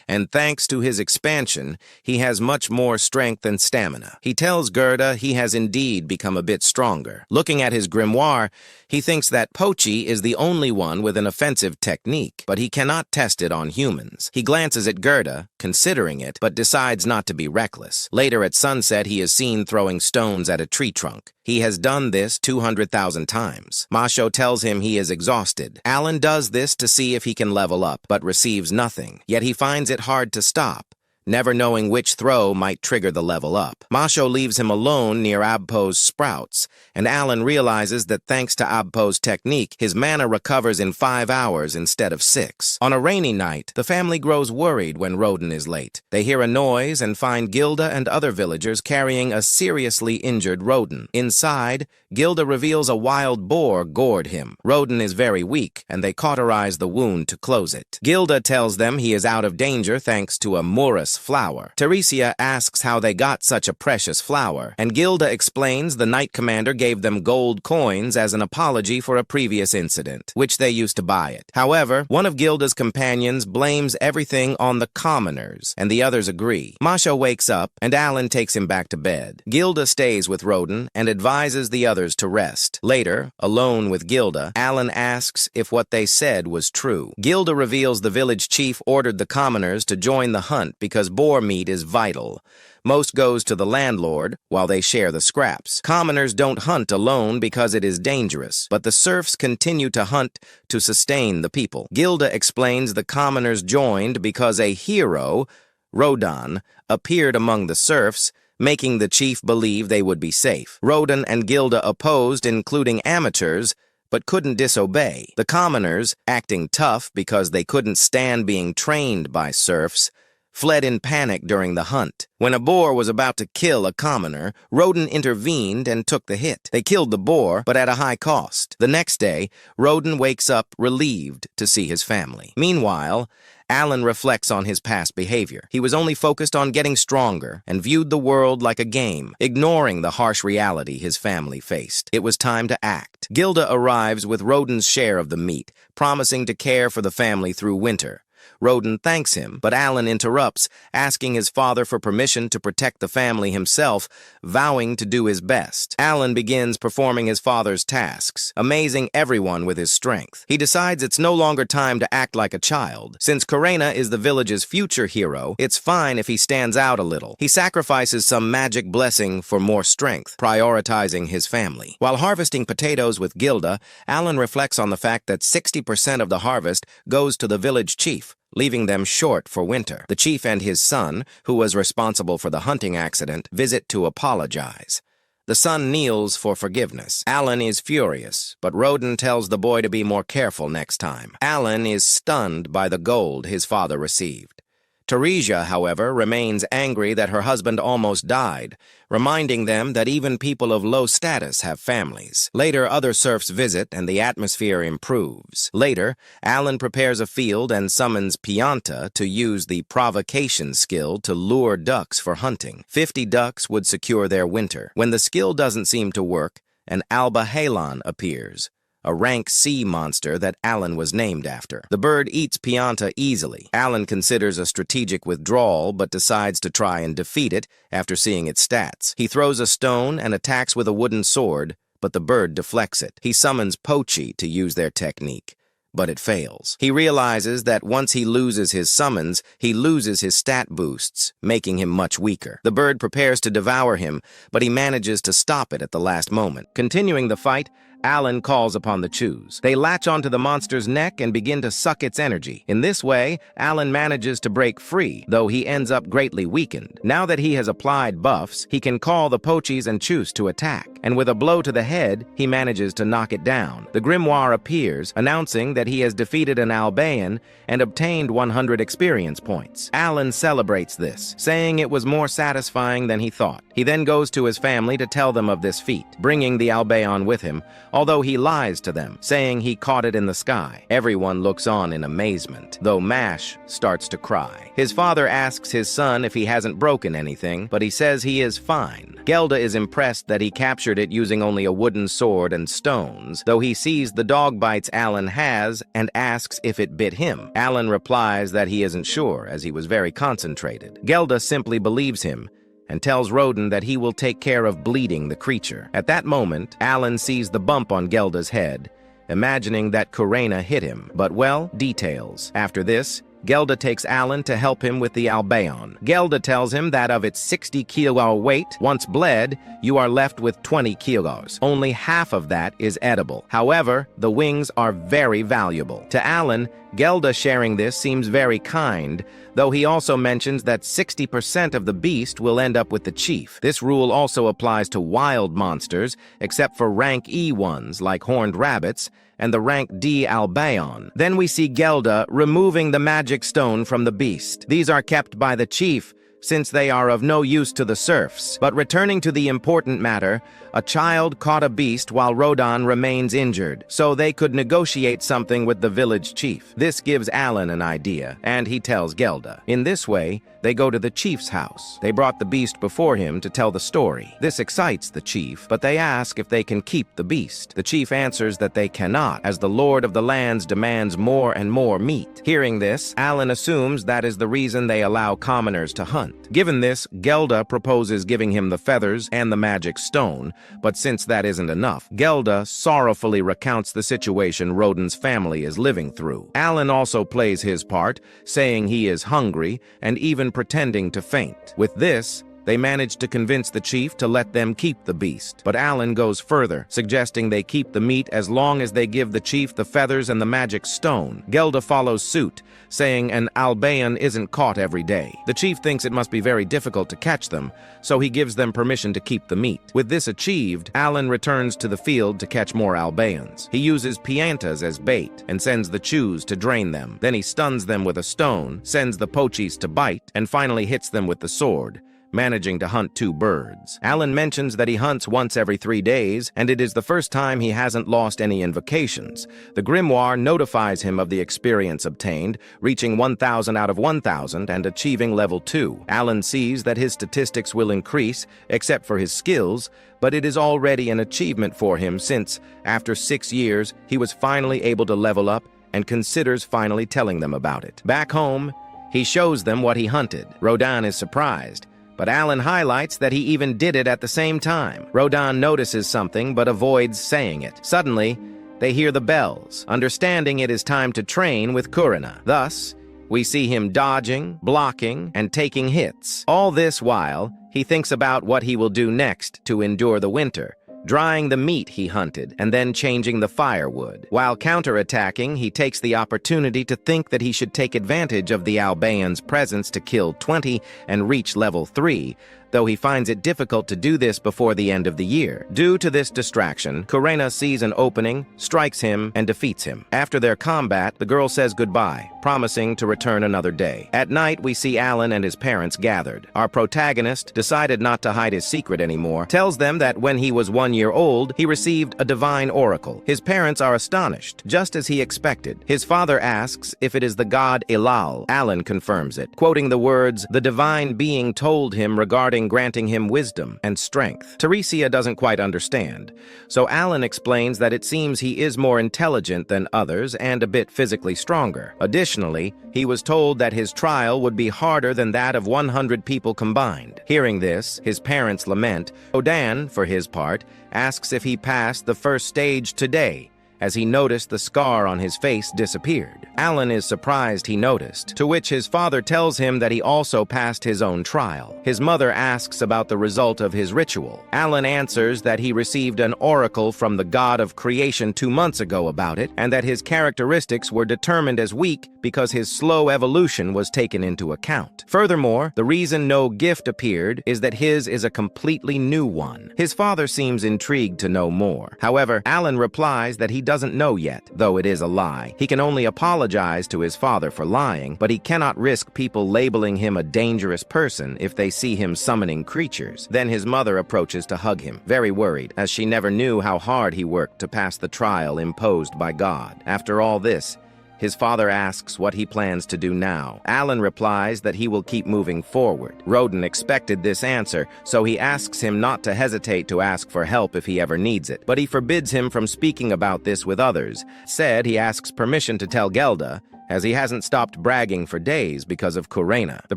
and thanks to his expansion, he has much more strength and stamina. He tells Gerda he has indeed become a bit stronger. Looking at his grimoire, he thinks that Pochi is the only one with an offensive technique, but he cannot test it on humans. He glances at Gerda, considering it, but decides not to be reckless. Later at sunset, he is seen throwing stones at a tree trunk. He has done this 200,000 times. Masho tells him he is exhausted. Alan does this to see if he can level up, but receives nothing. Yet he finds it hard to stop, never knowing which throw might trigger the level up. Masho leaves him alone near Abpo's sprouts, and Alan realizes that thanks to Abpo's technique, his mana recovers in 5 hours instead of 6. On a rainy night, the family grows worried when Roden is late. They hear a noise and find Gilda and other villagers carrying a seriously injured Roden. Inside, Gilda reveals a wild boar gored him. Roden is very weak, and they cauterize the wound to close it. Gilda tells them he is out of danger thanks to a Morus flower. Teresia asks how they got such a precious flower, and Gilda explains the Knight Commander gave them gold coins as an apology for a previous incident, which they used to buy it. However, one of Gilda's companions blames everything on the commoners, and the others agree. Masha wakes up, and Alan takes him back to bed. Gilda stays with Roden and advises the others to rest. Later, alone with Gilda, Alan asks if what they said was true. Gilda reveals the village chief ordered the commoners to join the hunt because boar meat is vital. Most goes to the landlord, while they share the scraps. Commoners don't hunt alone because it is dangerous, but the serfs continue to hunt to sustain the people. Gilda explains the commoners joined because a hero, Roden, appeared among the serfs, making the chief believe they would be safe. Roden and Gilda opposed, including amateurs, but couldn't disobey. The commoners, acting tough because they couldn't stand being trained by serfs, fled in panic during the hunt. When a boar was about to kill a commoner, Roden intervened and took the hit. They killed the boar, but at a high cost. The next day, Roden wakes up relieved to see his family. Meanwhile, Alan reflects on his past behavior. He was only focused on getting stronger and viewed the world like a game, ignoring the harsh reality his family faced. It was time to act. Gilda arrives with Roden's share of the meat, promising to care for the family through winter. Roden thanks him, but Alan interrupts, asking his father for permission to protect the family himself, vowing to do his best. Alan begins performing his father's tasks, amazing everyone with his strength. He decides it's no longer time to act like a child. Since Kurena is the village's future hero, it's fine if he stands out a little. He sacrifices some magic blessing for more strength, prioritizing his family. While harvesting potatoes with Gilda, Alan reflects on the fact that 60% of the harvest goes to the village chief, leaving them short for winter. The chief and his son, who was responsible for the hunting accident, visit to apologize. The son kneels for forgiveness. Alan is furious, but Roden tells the boy to be more careful next time. Alan is stunned by the gold his father received. Teresia, however, remains angry that her husband almost died, reminding them that even people of low status have families. Later, other serfs visit and the atmosphere improves. Later, Alan prepares a field and summons Pianta to use the provocation skill to lure ducks for hunting. 50 ducks would secure their winter. When the skill doesn't seem to work, an Albaon appears, a rank C monster that Alan was named after. The bird eats Pianta easily. Alan considers a strategic withdrawal, but decides to try and defeat it after seeing its stats. He throws a stone and attacks with a wooden sword, but the bird deflects it. He summons Pochi to use their technique, but it fails. He realizes that once he loses his summons, he loses his stat boosts, making him much weaker. The bird prepares to devour him, but he manages to stop it at the last moment. Continuing the fight, Alan calls upon the Chews. They latch onto the monster's neck and begin to suck its energy. In this way, Alan manages to break free, though he ends up greatly weakened. Now that he has applied buffs, he can call the Pochis and Chews to attack, and with a blow to the head, he manages to knock it down. The Grimoire appears, announcing that he has defeated an Albaon and obtained 100 experience points. Alan celebrates this, saying it was more satisfying than he thought. He then goes to his family to tell them of this feat, bringing the Albaon with him, although he lies to them, saying he caught it in the sky. Everyone looks on in amazement, though Mash starts to cry. His father asks his son if he hasn't broken anything, but he says he is fine. Gelda is impressed that he captured it using only a wooden sword and stones, though he sees the dog bites Alan has and asks if it bit him. Alan replies that he isn't sure, as he was very concentrated. Gelda simply believes him and tells Roden that he will take care of bleeding the creature. At that moment, Alan sees the bump on Gelda's head, imagining that Kurena hit him. But, well, details. After this, Gelda takes Alan to help him with the Albaon. Gelda tells him that of its 60-kilo weight, once bled, you are left with 20 kilos. Only half of that is edible. However, the wings are very valuable. To Alan, Gelda sharing this seems very kind, though he also mentions that 60% of the beast will end up with the chief. This rule also applies to wild monsters, except for rank E ones like horned rabbits, and the rank D Albaon. Then we see Gelda removing the magic stone from the beast. These are kept by the chief, since they are of no use to the serfs. But returning to the important matter, a child caught a beast while Roden remains injured, so they could negotiate something with the village chief. This gives Alan an idea, and he tells Gelda. In this way, they go to the chief's house. They brought the beast before him to tell the story. This excites the chief, but they ask if they can keep the beast. The chief answers that they cannot, as the lord of the lands demands more and more meat. Hearing this, Alan assumes that is the reason they allow commoners to hunt. Given this, Gelda proposes giving him the feathers and the magic stone, but since that isn't enough, Gelda sorrowfully recounts the situation Roden's family is living through. Alan also plays his part, saying he is hungry and even pretending to faint. With this, they manage to convince the chief to let them keep the beast. But Alan goes further, suggesting they keep the meat as long as they give the chief the feathers and the magic stone. Gelda follows suit, saying an Albaon isn't caught every day. The chief thinks it must be very difficult to catch them, so he gives them permission to keep the meat. With this achieved, Alan returns to the field to catch more Albaons. He uses piantas as bait and sends the chews to drain them. Then he stuns them with a stone, sends the pochis to bite, and finally hits them with the sword, managing to hunt 2 birds. Alan mentions that he hunts once every 3 days, and it is the first time he hasn't lost any invocations. The grimoire notifies him of the experience obtained, reaching 1,000 out of 1,000 and achieving level 2. Alan sees that his statistics will increase, except for his skills, but it is already an achievement for him since, after 6 years, he was finally able to level up and considers finally telling them about it. Back home, he shows them what he hunted. Roden is surprised, but Alan highlights that he even did it at the same time. Roden notices something but avoids saying it. Suddenly, they hear the bells, understanding it is time to train with Kurena. Thus, we see him dodging, blocking, and taking hits. All this while, he thinks about what he will do next to endure the winter, drying the meat he hunted, and then changing the firewood. While counterattacking, he takes the opportunity to think that he should take advantage of the Albaon's presence to kill 20 and reach level 3, though he finds it difficult to do this before the end of the year. Due to this distraction, Kurena sees an opening, strikes him, and defeats him. After their combat, the girl says goodbye, promising to return another day. At night, we see Alan and his parents gathered. Our protagonist decided not to hide his secret anymore, tells them that when he was 1 year old, he received a divine oracle. His parents are astonished, just as he expected. His father asks if it is the god Ilal. Alan confirms it, quoting the words the divine being told him regarding granting him wisdom and strength. Teresia doesn't quite understand, so Alan explains that it seems he is more intelligent than others and a bit physically stronger. Additionally, he was told that his trial would be harder than that of 100 people combined. Hearing this, his parents lament. Roden, for his part, asks if he passed the first stage today, as he noticed the scar on his face disappeared. Alan is surprised he noticed, to which his father tells him that he also passed his own trial. His mother asks about the result of his ritual. Alan answers that he received an oracle from the god of creation 2 months ago about it, and that his characteristics were determined as weak because his slow evolution was taken into account. Furthermore, the reason no gift appeared is that his is a completely new one. His father seems intrigued to know more. However, Alan replies that he doesn't know yet, though it is a lie. He can only apologize to his father for lying, but he cannot risk people labeling him a dangerous person if they see him summoning creatures. Then his mother approaches to hug him, very worried, as she never knew how hard he worked to pass the trial imposed by God. After all this, his father asks what he plans to do now. Alan replies that he will keep moving forward. Roden expected this answer, so he asks him not to hesitate to ask for help if he ever needs it. But he forbids him from speaking about this with others. Said he asks permission to tell Gelda, as he hasn't stopped bragging for days because of Kurena. The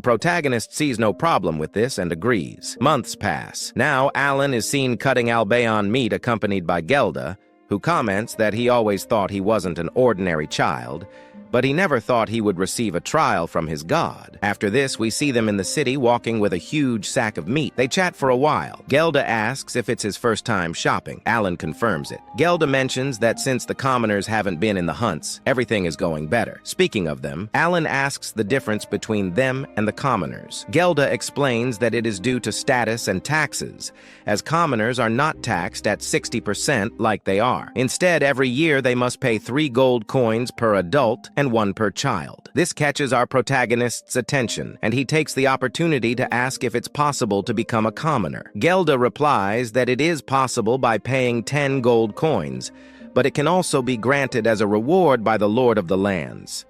protagonist sees no problem with this and agrees. Months pass. Now Alan is seen cutting Albaon meat accompanied by Gelda, who comments that he always thought he wasn't an ordinary child, but he never thought he would receive a trial from his god. After this, we see them in the city walking with a huge sack of meat. They chat for a while. Gelda asks if it's his first time shopping. Alan confirms it. Gelda mentions that since the commoners haven't been in the hunts, everything is going better. Speaking of them, Alan asks the difference between them and the commoners. Gelda explains that it is due to status and taxes, as commoners are not taxed at 60% like they are. Instead, every year they must pay 3 gold coins per adult and 1 per child. This catches our protagonist's attention, and he takes the opportunity to ask if it's possible to become a commoner. Gelda replies that it is possible by paying 10 gold coins, but it can also be granted as a reward by the Lord of the Lands.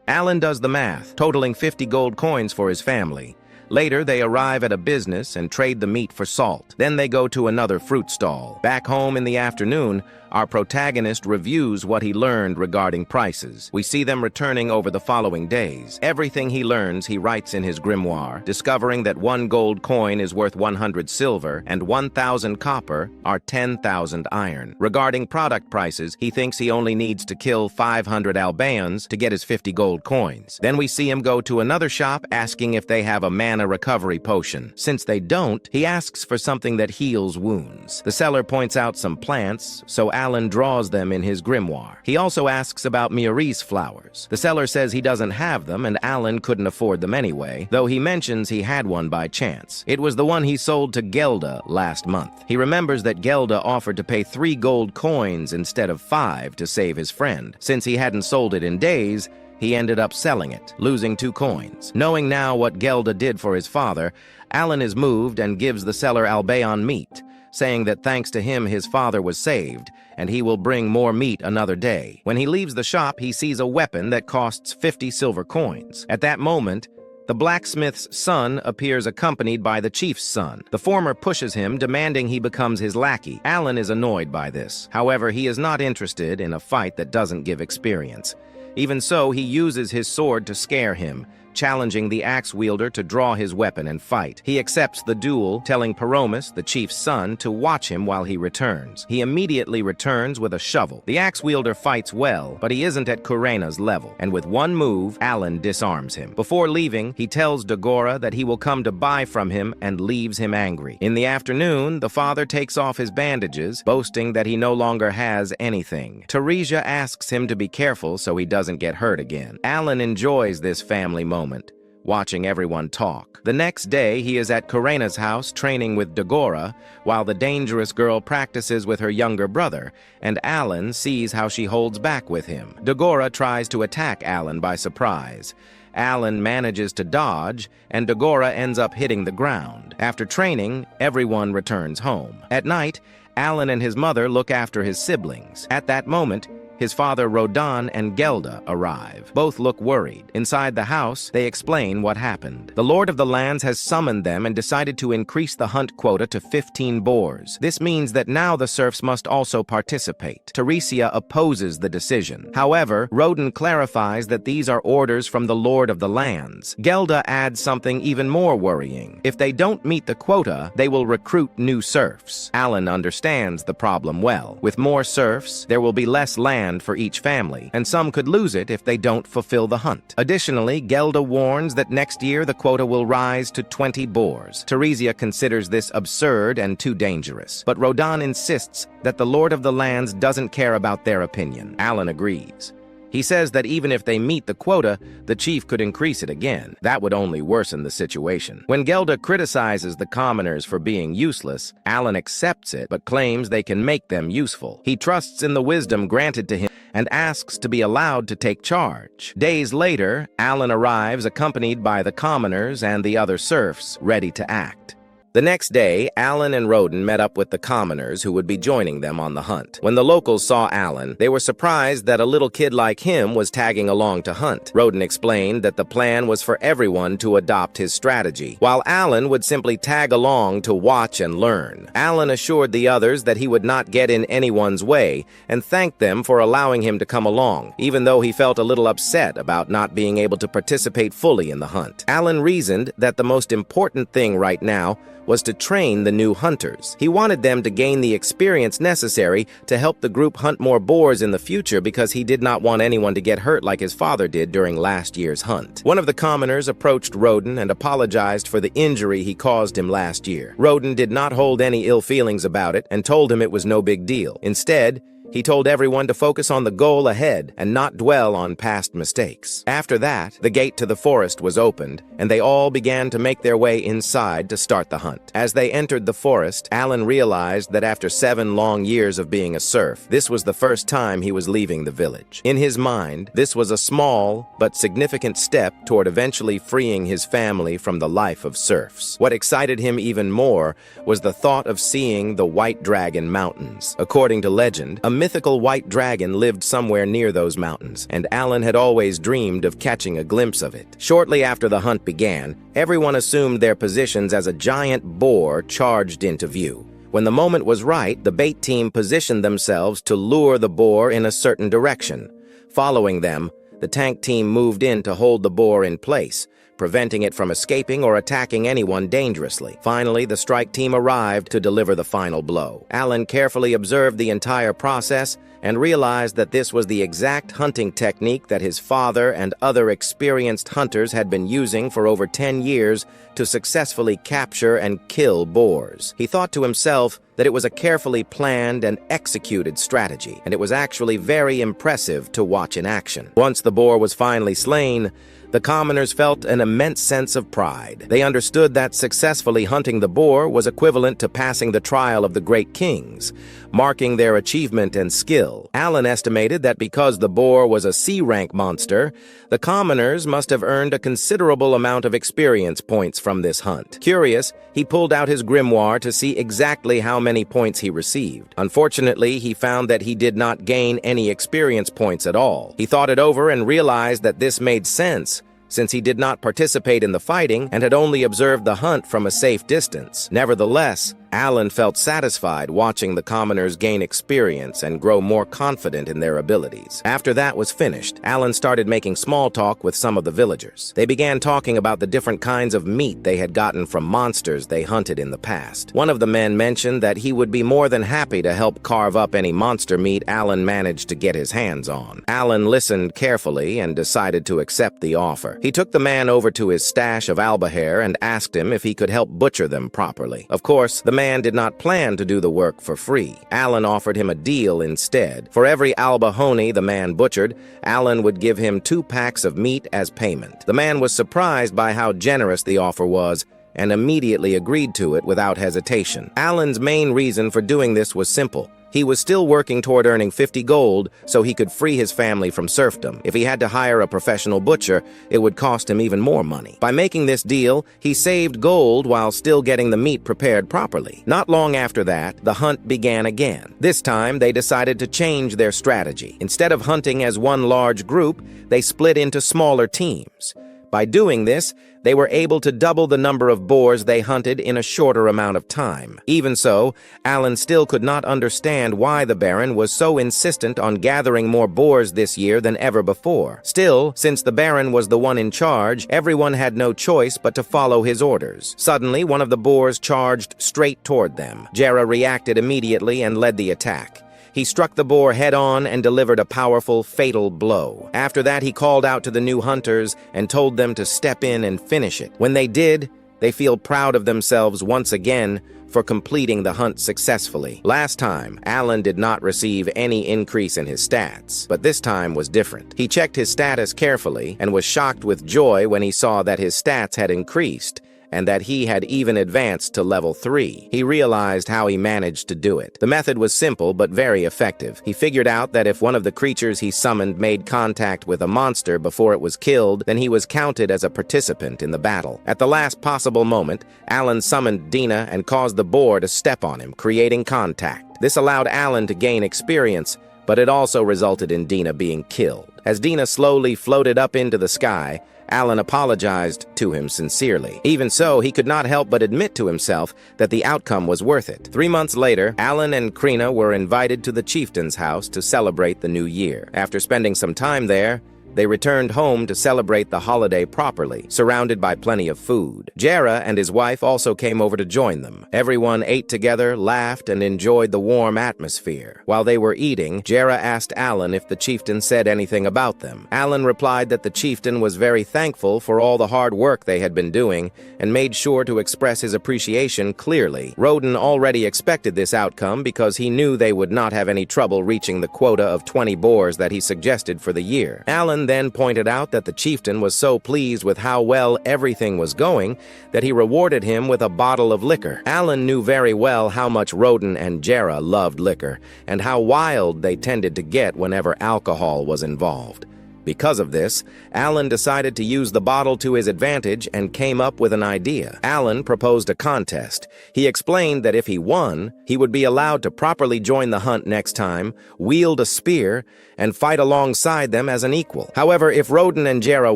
Alan does the math, totaling 50 gold coins for his family. Later, they arrive at a business and trade the meat for salt. Then they go to another fruit stall. Back home in the afternoon, our protagonist reviews what he learned regarding prices. We see them returning over the following days. Everything he learns, he writes in his grimoire, discovering that 1 gold coin is worth 100 silver and 1,000 copper are 10,000 iron. Regarding product prices, he thinks he only needs to kill 500 Albaons to get his 50 gold coins. Then we see him go to another shop asking if they have a mana recovery potion. Since they don't, he asks for something that heals wounds. The seller points out some plants, so Alan draws them in his grimoire. He also asks about Miri's flowers. The seller says he doesn't have them and Alan couldn't afford them anyway, though he mentions he had one by chance. It was the one he sold to Gelda last month. He remembers that Gelda offered to pay 3 gold coins instead of 5 to save his friend. Since he hadn't sold it in days, he ended up selling it, losing 2 coins. Knowing now what Gelda did for his father, Alan is moved and gives the seller Albaon meat, saying that thanks to him his father was saved, and he will bring more meat another day. When he leaves the shop, he sees a weapon that costs 50 silver coins. At that moment, the blacksmith's son appears accompanied by the chief's son. The former pushes him, demanding he becomes his lackey. Alan is annoyed by this. However, he is not interested in a fight that doesn't give experience. Even so, he uses his sword to scare him, challenging the axe wielder to draw his weapon and fight. He accepts the duel, telling Paromus, the chief's son, to watch him while he returns. He immediately returns with a shovel. The axe wielder fights well, but he isn't at Kurena's level, and with one move, Alan disarms him. Before leaving, he tells Dagora that he will come to buy from him and leaves him angry. In the afternoon, the father takes off his bandages, boasting that he no longer has anything. Teresia asks him to be careful so he doesn't get hurt again. Alan enjoys this family moment, watching everyone talk. The next day, he is at Kurena's house training with Dagora, while the dangerous girl practices with her younger brother, and Alan sees how she holds back with him. Dagora tries to attack Alan by surprise. Alan manages to dodge, and Dagora ends up hitting the ground. After training, everyone returns home. At night, Alan and his mother look after his siblings. At that moment, his father Roden and Gelda arrive. Both look worried. Inside the house, they explain what happened. The Lord of the Lands has summoned them and decided to increase the hunt quota to 15 boars. This means that now the serfs must also participate. Teresia opposes the decision. However, Roden clarifies that these are orders from the Lord of the Lands. Gelda adds something even more worrying. If they don't meet the quota, they will recruit new serfs. Alan understands the problem well. With more serfs, there will be less land for each family, and some could lose it if they don't fulfill the hunt. Additionally, Gelda warns that next year the quota will rise to 20 boars. Teresia considers this absurd and too dangerous, but Roden insists that the Lord of the Lands doesn't care about their opinion. Alan agrees. He says that even if they meet the quota, the chief could increase it again. That would only worsen the situation. When Gelda criticizes the commoners for being useless, Alan accepts it but claims they can make them useful. He trusts in the wisdom granted to him and asks to be allowed to take charge. Days later, Alan arrives accompanied by the commoners and the other serfs, ready to act. The next day, Alan and Roden met up with the commoners who would be joining them on the hunt. When the locals saw Alan, they were surprised that a little kid like him was tagging along to hunt. Roden explained that the plan was for everyone to adopt his strategy, while Alan would simply tag along to watch and learn. Alan assured the others that he would not get in anyone's way and thanked them for allowing him to come along, even though he felt a little upset about not being able to participate fully in the hunt. Alan reasoned that the most important thing right now was to train the new hunters. He wanted them to gain the experience necessary to help the group hunt more boars in the future because he did not want anyone to get hurt like his father did during last year's hunt. One of the commoners approached Roden and apologized for the injury he caused him last year. Roden did not hold any ill feelings about it and told him it was no big deal. Instead, he told everyone to focus on the goal ahead and not dwell on past mistakes. After that, the gate to the forest was opened, and they all began to make their way inside to start the hunt. As they entered the forest, Alan realized that after 7 long years of being a serf, this was the first time he was leaving the village. In his mind, this was a small but significant step toward eventually freeing his family from the life of serfs. What excited him even more was the thought of seeing the White Dragon Mountains. According to legend, a mythical white dragon lived somewhere near those mountains, and Alan had always dreamed of catching a glimpse of it. Shortly after the hunt began, everyone assumed their positions as a giant boar charged into view. When the moment was right, the bait team positioned themselves to lure the boar in a certain direction. Following them, the tank team moved in to hold the boar in place, preventing it from escaping or attacking anyone dangerously. Finally, the strike team arrived to deliver the final blow. Alan carefully observed the entire process and realized that this was the exact hunting technique that his father and other experienced hunters had been using for over 10 years to successfully capture and kill boars. He thought to himself that it was a carefully planned and executed strategy, and it was actually very impressive to watch in action. Once the boar was finally slain, the commoners felt an immense sense of pride. They understood that successfully hunting the boar was equivalent to passing the trial of the great kings, marking their achievement and skill. Alan estimated that because the boar was a C-rank monster, the commoners must have earned a considerable amount of experience points from this hunt. Curious, he pulled out his grimoire to see exactly how many points he received. Unfortunately, he found that he did not gain any experience points at all. He thought it over and realized that this made sense, since he did not participate in the fighting and had only observed the hunt from a safe distance. Nevertheless, Alan felt satisfied watching the commoners gain experience and grow more confident in their abilities. After that was finished, Alan started making small talk with some of the villagers. They began talking about the different kinds of meat they had gotten from monsters they hunted in the past. One of the men mentioned that he would be more than happy to help carve up any monster meat Alan managed to get his hands on. Alan listened carefully and decided to accept the offer. He took the man over to his stash of alba hair and asked him if he could help butcher them properly. Of course, the man did not plan to do the work for free. Alan offered him a deal instead. For every alba honey the man butchered, Alan would give him 2 packs of meat as payment. The man was surprised by how generous the offer was and immediately agreed to it without hesitation. Alan's main reason for doing this was simple. He was still working toward earning 50 gold so he could free his family from serfdom. If he had to hire a professional butcher, it would cost him even more money. By making this deal, he saved gold while still getting the meat prepared properly. Not long after that, the hunt began again. This time, they decided to change their strategy. Instead of hunting as one large group, they split into smaller teams. By doing this, they were able to double the number of boars they hunted in a shorter amount of time. Even so, Alan still could not understand why the Baron was so insistent on gathering more boars this year than ever before. Still, since the Baron was the one in charge, everyone had no choice but to follow his orders. Suddenly, one of the boars charged straight toward them. Jera reacted immediately and led the attack. He struck the boar head-on and delivered a powerful, fatal blow. After that, he called out to the new hunters and told them to step in and finish it. When they did, they feel proud of themselves once again for completing the hunt successfully. Last time, Alan did not receive any increase in his stats, but this time was different. He checked his status carefully and was shocked with joy when he saw that his stats had increased and that he had even advanced to level 3. He realized how he managed to do it. The method was simple but very effective. He figured out that if one of the creatures he summoned made contact with a monster before it was killed, then he was counted as a participant in the battle. At the last possible moment, Alan summoned Dina and caused the boar to step on him, creating contact. This allowed Alan to gain experience, but it also resulted in Dina being killed. As Dina slowly floated up into the sky, Alan apologized to him sincerely. Even so, he could not help but admit to himself that the outcome was worth it. 3 months later, Alan and Kurena were invited to the chieftain's house to celebrate the new year. After spending some time there, They returned home to celebrate the holiday properly, surrounded by plenty of food. Jera and his wife also came over to join them. Everyone ate together, laughed, and enjoyed the warm atmosphere. While they were eating, Jera asked Alan if the chieftain said anything about them. Alan replied that the chieftain was very thankful for all the hard work they had been doing and made sure to express his appreciation clearly. Roden already expected this outcome because he knew they would not have any trouble reaching the quota of 20 boars that he suggested for the year. Alan then pointed out that the chieftain was so pleased with how well everything was going that he rewarded him with a bottle of liquor. Alan knew very well how much Roden and Jera loved liquor and how wild they tended to get whenever alcohol was involved. Because of this, Alan decided to use the bottle to his advantage and came up with an idea. Alan proposed a contest. He explained that if he won, he would be allowed to properly join the hunt next time, wield a spear, and fight alongside them as an equal. However, if Roden and Jera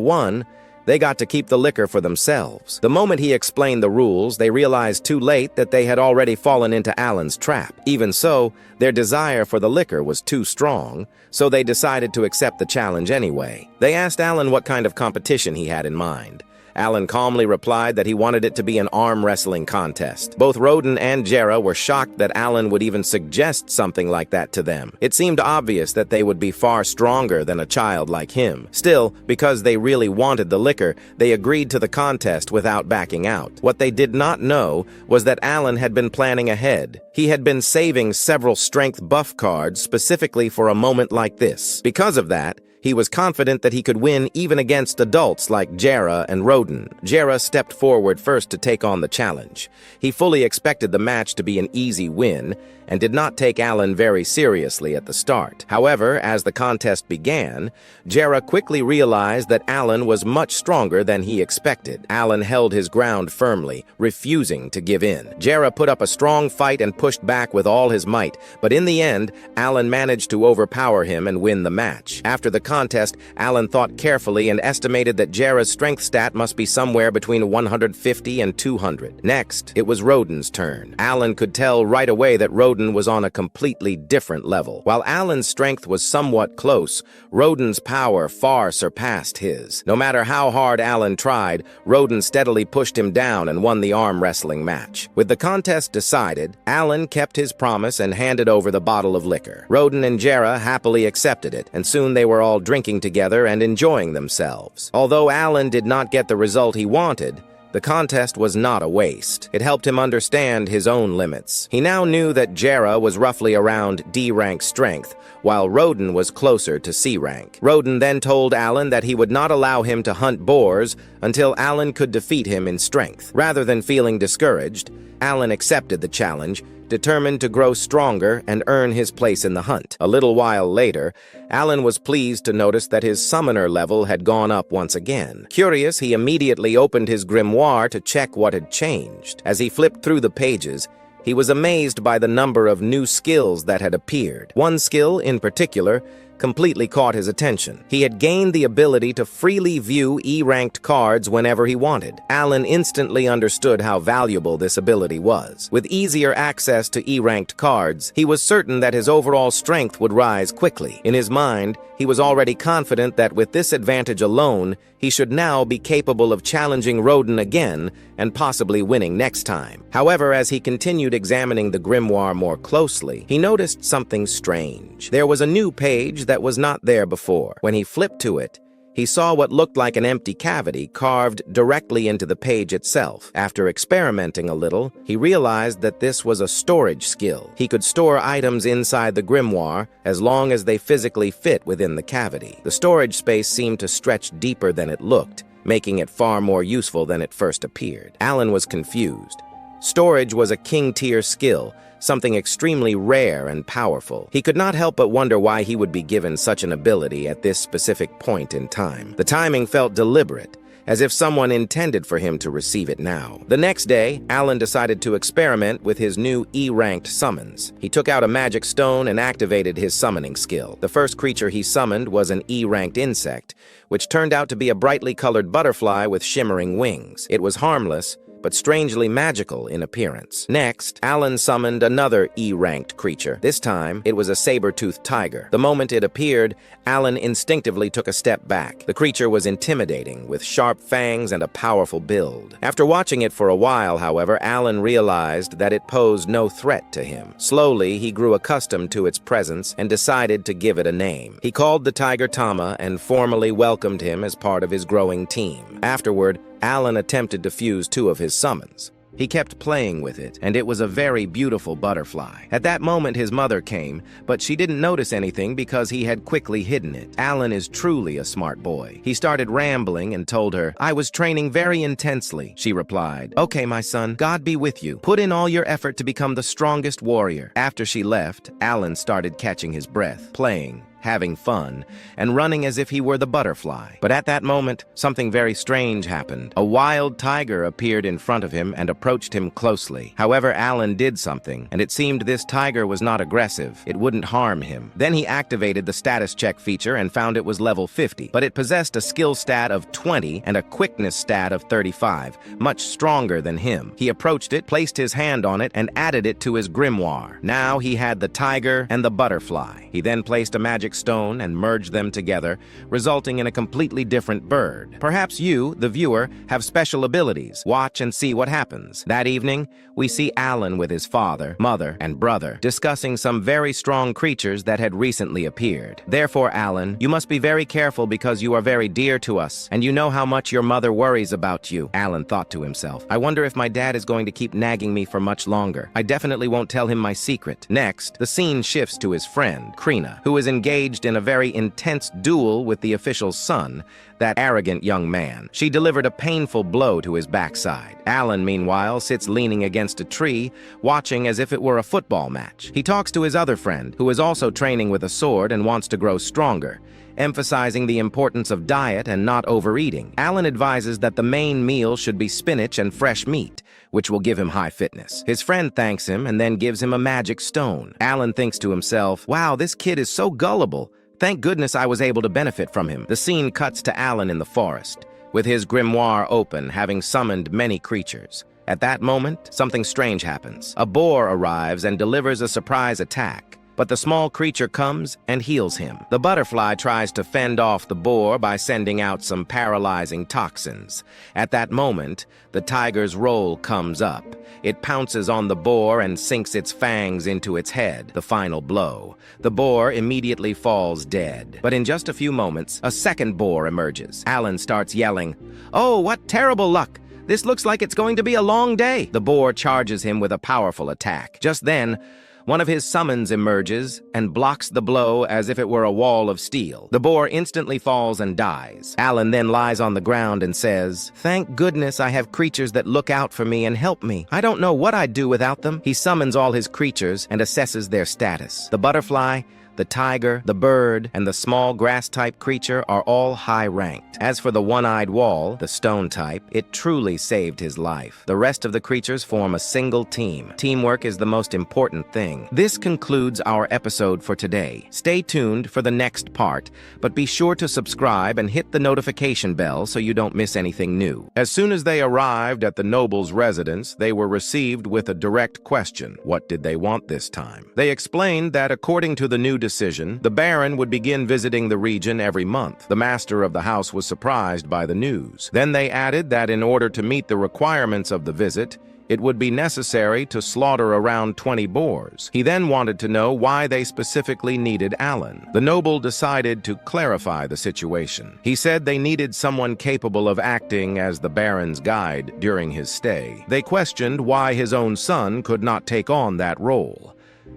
won, they got to keep the liquor for themselves. The moment he explained the rules, they realized too late that they had already fallen into Alan's trap. Even so, their desire for the liquor was too strong, so they decided to accept the challenge anyway. They asked Alan what kind of competition he had in mind. Alan calmly replied that he wanted it to be an arm wrestling contest. Both Roden and Jera were shocked that Alan would even suggest something like that to them. It seemed obvious that they would be far stronger than a child like him. Still, because they really wanted the liquor, they agreed to the contest without backing out. What they did not know was that Alan had been planning ahead. He had been saving several strength buff cards specifically for a moment like this. Because of that, he was confident that he could win even against adults like Jera and Roden. Jera stepped forward first to take on the challenge. He fully expected the match to be an easy win and did not take Alan very seriously at the start. However, as the contest began, Jera quickly realized that Alan was much stronger than he expected. Alan held his ground firmly, refusing to give in. Jera put up a strong fight and pushed back with all his might, but in the end, Alan managed to overpower him and win the match. After the contest, Alan thought carefully and estimated that Jera's strength stat must be somewhere between 150 and 200. Next, it was Roden's turn. Alan could tell right away that Roden was on a completely different level. While Alan's strength was somewhat close, Roden's power far surpassed his. No matter how hard Alan tried, Roden steadily pushed him down and won the arm wrestling match. With the contest decided, Alan kept his promise and handed over the bottle of liquor. Roden and Jera happily accepted it, and soon they were all drinking together and enjoying themselves. Although Alan did not get the result he wanted, the contest was not a waste. It helped him understand his own limits. He now knew that Jera was roughly around D-rank strength, while Roden was closer to C-rank. Roden then told Alan that he would not allow him to hunt boars until Alan could defeat him in strength. Rather than feeling discouraged, Alan accepted the challenge, determined to grow stronger and earn his place in the hunt. A little while later, Alan was pleased to notice that his summoner level had gone up once again. Curious, he immediately opened his grimoire to check what had changed. As he flipped through the pages, he was amazed by the number of new skills that had appeared. One skill, in particular, completely caught his attention. He had gained the ability to freely view E-ranked cards whenever he wanted. Alan instantly understood how valuable this ability was. With easier access to E-ranked cards, he was certain that his overall strength would rise quickly. In his mind, he was already confident that with this advantage alone, he should now be capable of challenging Roden again and possibly winning next time. However, as he continued examining the grimoire more closely, he noticed something strange. There was a new page that was not there before. When he flipped to it, he saw what looked like an empty cavity carved directly into the page itself. After experimenting a little, he realized that this was a storage skill. He could store items inside the grimoire as long as they physically fit within the cavity. The storage space seemed to stretch deeper than it looked, making it far more useful than it first appeared. Alan was confused. Storage was a king-tier skill, something extremely rare and powerful. He could not help but wonder why he would be given such an ability at this specific point in time. The timing felt deliberate, as if someone intended for him to receive it now. The next day, Alan decided to experiment with his new E-ranked summons. He took out a magic stone and activated his summoning skill. The first creature he summoned was an E-ranked insect, which turned out to be a brightly colored butterfly with shimmering wings. It was harmless, but strangely magical in appearance. Next, Alan summoned another E-ranked creature. This time, it was a saber-toothed tiger. The moment it appeared, Alan instinctively took a step back. The creature was intimidating, with sharp fangs and a powerful build. After watching it for a while, however, Alan realized that it posed no threat to him. Slowly, he grew accustomed to its presence and decided to give it a name. He called the tiger Tama and formally welcomed him as part of his growing team. Afterward, Alan attempted to fuse two of his summons. He kept playing with it, and it was a very beautiful butterfly. At that moment, his mother came, but she didn't notice anything because he had quickly hidden it. Alan is truly a smart boy. He started rambling and told her, "I was training very intensely." She replied, "Okay, my son, God be with you. Put in all your effort to become the strongest warrior." After she left, Alan started catching his breath, playing, having fun, and running as if he were the butterfly. But at that moment, something very strange happened. A wild tiger appeared in front of him and approached him closely. However, Alan did something, and it seemed this tiger was not aggressive. It wouldn't harm him. Then he activated the status check feature and found it was level 50, but it possessed a skill stat of 20 and a quickness stat of 35, much stronger than him. He approached it, placed his hand on it, and added it to his grimoire. Now he had the tiger and the butterfly. He then placed a magic stone and merged them together, resulting in a completely different bird. Perhaps you, the viewer, have special abilities. Watch and see what happens. That evening, we see Alan with his father, mother, and brother discussing some very strong creatures that had recently appeared. Therefore, Alan, you must be very careful because you are very dear to us, and you know how much your mother worries about you. Alan thought to himself, "I wonder if my dad is going to keep nagging me for much longer. I definitely won't tell him my secret." Next, the scene shifts to his friend, Kurena, who is engaged in a very intense duel with the official's son, that arrogant young man. She delivered a painful blow to his backside. Alan, meanwhile, sits leaning against a tree, watching as if it were a football match. He talks to his other friend, who is also training with a sword and wants to grow stronger, emphasizing the importance of diet and not overeating. Alan advises that the main meal should be spinach and fresh meat, which will give him high fitness. His friend thanks him and then gives him a magic stone. Alan thinks to himself, "Wow, this kid is so gullible. Thank goodness I was able to benefit from him." The scene cuts to Alan in the forest, with his grimoire open, having summoned many creatures. At that moment, something strange happens. A boar arrives and delivers a surprise attack, but the small creature comes and heals him. The butterfly tries to fend off the boar by sending out some paralyzing toxins. At that moment, the tiger's roll comes up. It pounces on the boar and sinks its fangs into its head, the final blow. The boar immediately falls dead. But in just a few moments, a second boar emerges. Alan starts yelling, "Oh, what terrible luck! This looks like it's going to be a long day." The boar charges him with a powerful attack. Just then, one of his summons emerges and blocks the blow as if it were a wall of steel. The boar instantly falls and dies. Alan then lies on the ground and says, "Thank goodness I have creatures that look out for me and help me. I don't know what I'd do without them." He summons all his creatures and assesses their status. The butterfly, the tiger, the bird, and the small grass-type creature are all high-ranked. As for the one-eyed wall, the stone type, it truly saved his life. The rest of the creatures form a single team. Teamwork is the most important thing. This concludes our episode for today. Stay tuned for the next part, but be sure to subscribe and hit the notification bell so you don't miss anything new. As soon as they arrived at the noble's residence, they were received with a direct question. What did they want this time? They explained that according to the new decision, the Baron would begin visiting the region every month. The master of the house was surprised by the news. Then they added that in order to meet the requirements of the visit, it would be necessary to slaughter around 20 boars. He then wanted to know why they specifically needed Alan. The noble decided to clarify the situation. He said they needed someone capable of acting as the Baron's guide during his stay. They questioned why his own son could not take on that role.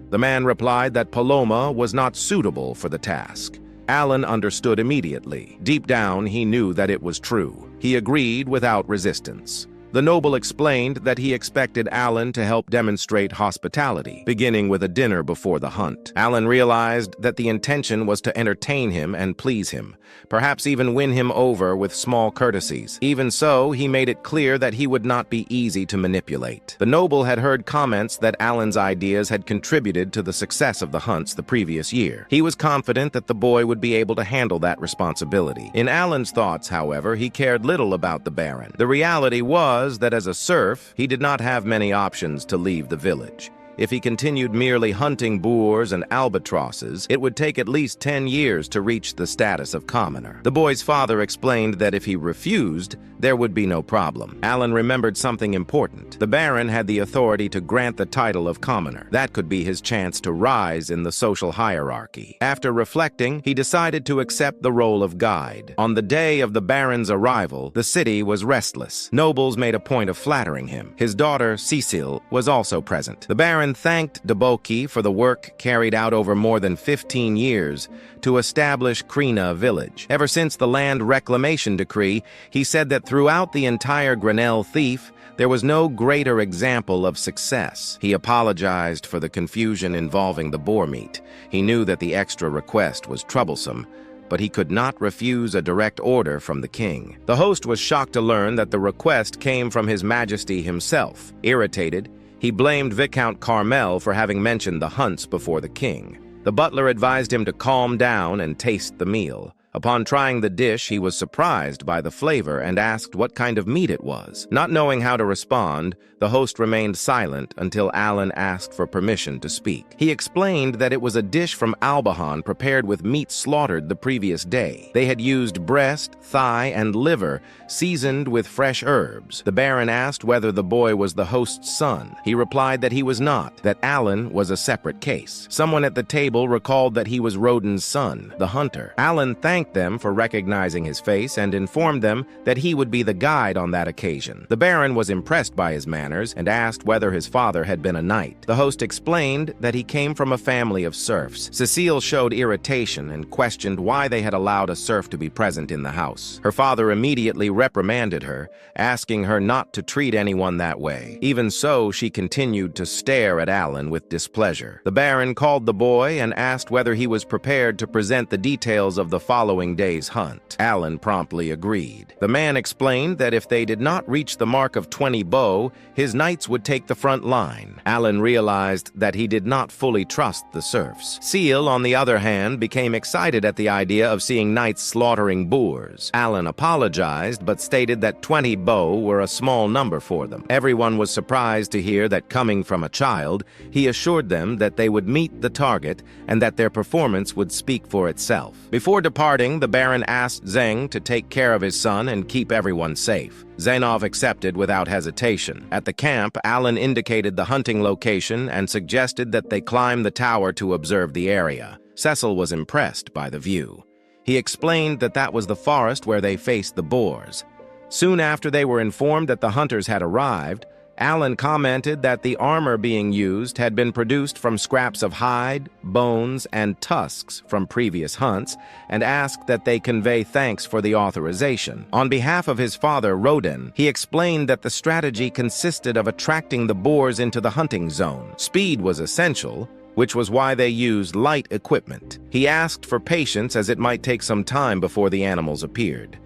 The man replied that Paloma was not suitable for the task. Alan understood immediately. Deep down, he knew that it was true. He agreed without resistance. The noble explained that he expected Alan to help demonstrate hospitality, beginning with a dinner before the hunt. Alan realized that the intention was to entertain him and please him, perhaps even win him over with small courtesies. Even so, he made it clear that he would not be easy to manipulate. The noble had heard comments that Alan's ideas had contributed to the success of the hunts the previous year. He was confident that the boy would be able to handle that responsibility. In Alan's thoughts, however, he cared little about the Baron. The reality was was that as a serf, he did not have many options to leave the village. If he continued merely hunting boars and albatrosses, it would take at least 10 years to reach the status of commoner. The boy's father explained that if he refused, there would be no problem. Alan remembered something important. The Baron had the authority to grant the title of commoner. That could be his chance to rise in the social hierarchy. After reflecting, he decided to accept the role of guide. On the day of the Baron's arrival, the city was restless. Nobles made a point of flattering him. His daughter, Cecile, was also present. The Baron thanked Deboki for the work carried out over more than 15 years to establish Kurena village. Ever since the land reclamation decree, he said that throughout the entire Grenell thief, there was no greater example of success. He apologized for the confusion involving the boar meat. He knew that the extra request was troublesome, but he could not refuse a direct order from the king. The host was shocked to learn that the request came from His Majesty himself. Irritated, he blamed Viscount Carmel for having mentioned the hunts before the king. The butler advised him to calm down and taste the meal. Upon trying the dish, he was surprised by the flavor and asked what kind of meat it was. Not knowing how to respond, the host remained silent until Alan asked for permission to speak. He explained that it was a dish from Albaon prepared with meat slaughtered the previous day. They had used breast, thigh, and liver, seasoned with fresh herbs. The Baron asked whether the boy was the host's son. He replied that he was not, that Alan was a separate case. Someone at the table recalled that he was Roden's son, the hunter. Alan thanked them for recognizing his face and informed them that he would be the guide on that occasion. The Baron was impressed by his manners and asked whether his father had been a knight. The host explained that he came from a family of serfs. Cecile showed irritation and questioned why they had allowed a serf to be present in the house. Her father immediately reprimanded her, asking her not to treat anyone that way. Even so, she continued to stare at Alan with displeasure. The Baron called the boy and asked whether he was prepared to present the details of the following day's hunt. Alan promptly agreed. The man explained that if they did not reach the mark of 20 bow, his knights would take the front line. Alan realized that he did not fully trust the serfs. Seal, on the other hand, became excited at the idea of seeing knights slaughtering boars. Alan apologized, but stated that 20 bow were a small number for them. Everyone was surprised to hear that coming from a child, he assured them that they would meet the target and that their performance would speak for itself. Before departing, the Baron asked Zeng to take care of his son and keep everyone safe. Zainov accepted without hesitation. At the camp, Alan indicated the hunting location and suggested that they climb the tower to observe the area. Cecil was impressed by the view. He explained that that was the forest where they faced the boars. Soon after they were informed that the hunters had arrived, Alan commented that the armor being used had been produced from scraps of hide, bones, and tusks from previous hunts, and asked that they convey thanks for the authorization. On behalf of his father, Roden, he explained that the strategy consisted of attracting the boars into the hunting zone. Speed was essential, which was why they used light equipment. He asked for patience as it might take some time before the animals appeared.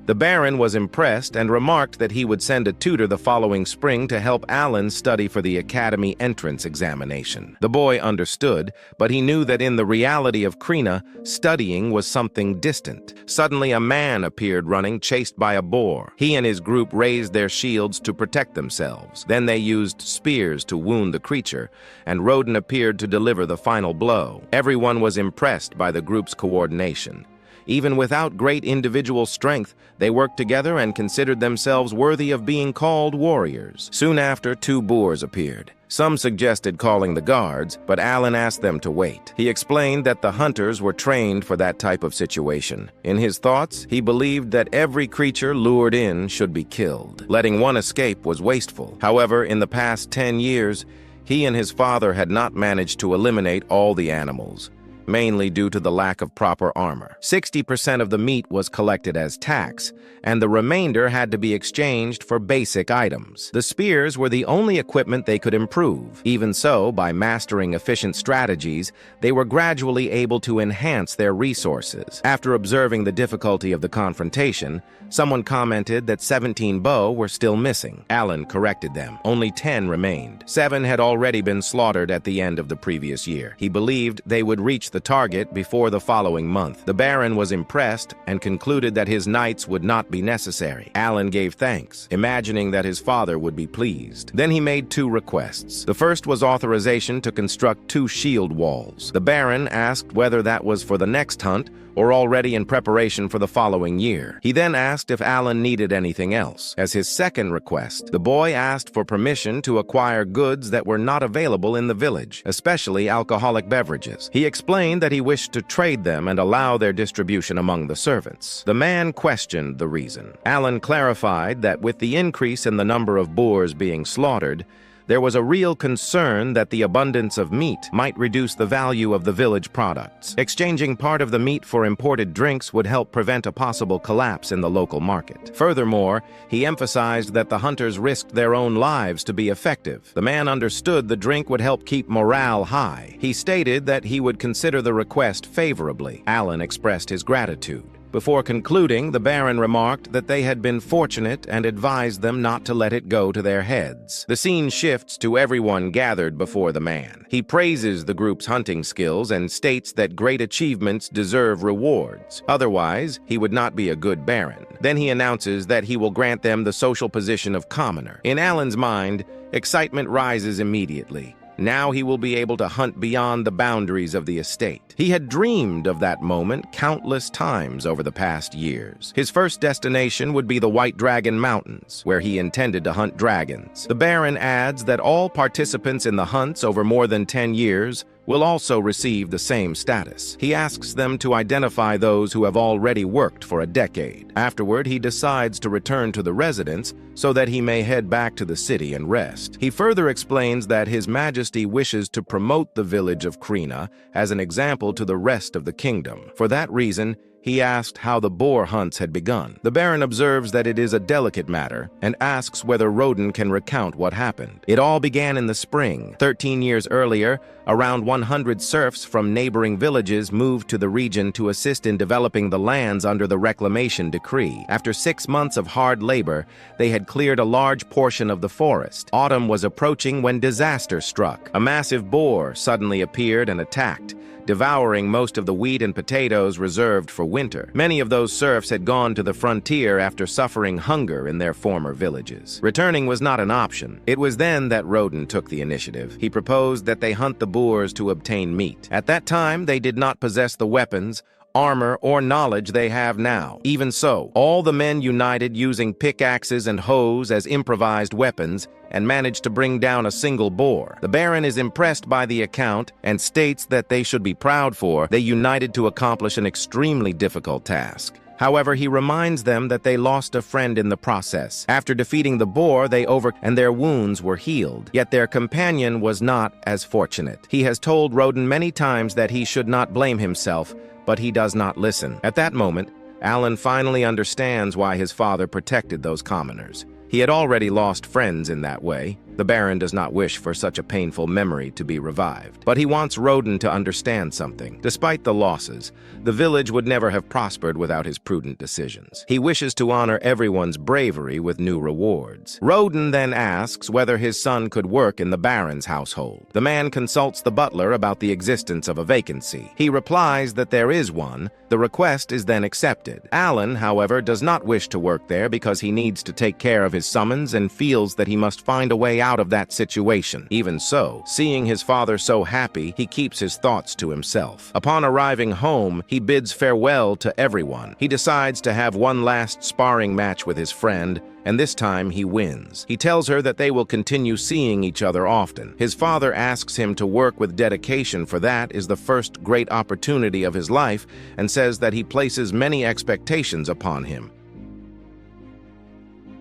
The Baron was impressed and remarked that he would send a tutor the following spring to help Alan study for the academy entrance examination. The boy understood, but he knew that in the reality of Kurena, studying was something distant. Suddenly, a man appeared running, chased by a boar. He and his group raised their shields to protect themselves. Then they used spears to wound the creature, and Roden appeared to deliver the final blow. Everyone was impressed by the group's coordination. Even without great individual strength, they worked together and considered themselves worthy of being called warriors. Soon after, 2 boars appeared. Some suggested calling the guards, but Alan asked them to wait. He explained that the hunters were trained for that type of situation. In his thoughts, he believed that every creature lured in should be killed. Letting one escape was wasteful. However, in the past 10 years, he and his father had not managed to eliminate all the animals, mainly due to the lack of proper armor. 60% of the meat was collected as tax, and the remainder had to be exchanged for basic items. The spears were the only equipment they could improve. Even so, by mastering efficient strategies, they were gradually able to enhance their resources. After observing the difficulty of the confrontation, someone commented that 17 bow were still missing. Alan corrected them. Only 10 remained. 7 had already been slaughtered at the end of the previous year. He believed they would reach the target before the following month. The Baron was impressed and concluded that his knights would not be necessary. Alan gave thanks, imagining that his father would be pleased. Then he made two requests. The first was authorization to construct 2 shield walls. The Baron asked whether that was for the next hunt or already in preparation for the following year. He then asked if Alan needed anything else. As his second request, the boy asked for permission to acquire goods that were not available in the village, especially alcoholic beverages. He explained that he wished to trade them and allow their distribution among the servants. The man questioned the reason. Alan clarified that with the increase in the number of boars being slaughtered, there was a real concern that the abundance of meat might reduce the value of the village products. Exchanging part of the meat for imported drinks would help prevent a possible collapse in the local market. Furthermore, he emphasized that the hunters risked their own lives to be effective. The man understood the drink would help keep morale high. He stated that he would consider the request favorably. Alan expressed his gratitude. Before concluding, the Baron remarked that they had been fortunate and advised them not to let it go to their heads. The scene shifts to everyone gathered before the man. He praises the group's hunting skills and states that great achievements deserve rewards. Otherwise, he would not be a good Baron. Then he announces that he will grant them the social position of commoner. In Alan's mind, excitement rises immediately. Now he will be able to hunt beyond the boundaries of the estate. He had dreamed of that moment countless times over the past years. His first destination would be the White Dragon Mountains, where he intended to hunt dragons. The Baron adds that all participants in the hunts over more than 10 years will also receive the same status. He asks them to identify those who have already worked for a decade. Afterward, he decides to return to the residence so that he may head back to the city and rest. He further explains that His Majesty wishes to promote the village of Kurena as an example to the rest of the kingdom. For that reason, he asked how the boar hunts had begun. The Baron observes that it is a delicate matter and asks whether Roden can recount what happened. It all began in the spring. 13 years earlier, around 100 serfs from neighboring villages moved to the region to assist in developing the lands under the reclamation decree. After 6 months of hard labor, they had cleared a large portion of the forest. Autumn was approaching when disaster struck. A massive boar suddenly appeared and attacked, devouring most of the wheat and potatoes reserved for winter. Many of those serfs had gone to the frontier after suffering hunger in their former villages. Returning was not an option. It was then that Roden took the initiative. He proposed that they hunt the boars to obtain meat. At that time, they did not possess the weapons, armor, or knowledge they have now. Even so, all the men united using pickaxes and hoes as improvised weapons and managed to bring down a single boar. The Baron is impressed by the account and states that they should be proud for they united to accomplish an extremely difficult task. However, he reminds them that they lost a friend in the process. After defeating the boar, and their wounds were healed. Yet their companion was not as fortunate. He has told Roden many times that he should not blame himself, but he does not listen. At that moment, Alan finally understands why his father protected those commoners. He had already lost friends in that way. The Baron does not wish for such a painful memory to be revived. But he wants Roden to understand something. Despite the losses, the village would never have prospered without his prudent decisions. He wishes to honor everyone's bravery with new rewards. Roden then asks whether his son could work in the Baron's household. The man consults the butler about the existence of a vacancy. He replies that there is one. The request is then accepted. Alan, however, does not wish to work there because he needs to take care of his summons and feels that he must find a way out of that situation. Even so, seeing his father so happy, he keeps his thoughts to himself. Upon arriving home, he bids farewell to everyone. He decides to have one last sparring match with his friend, and this time he wins. He tells her that they will continue seeing each other often. His father asks him to work with dedication, for that is the first great opportunity of his life, and says that he places many expectations upon him.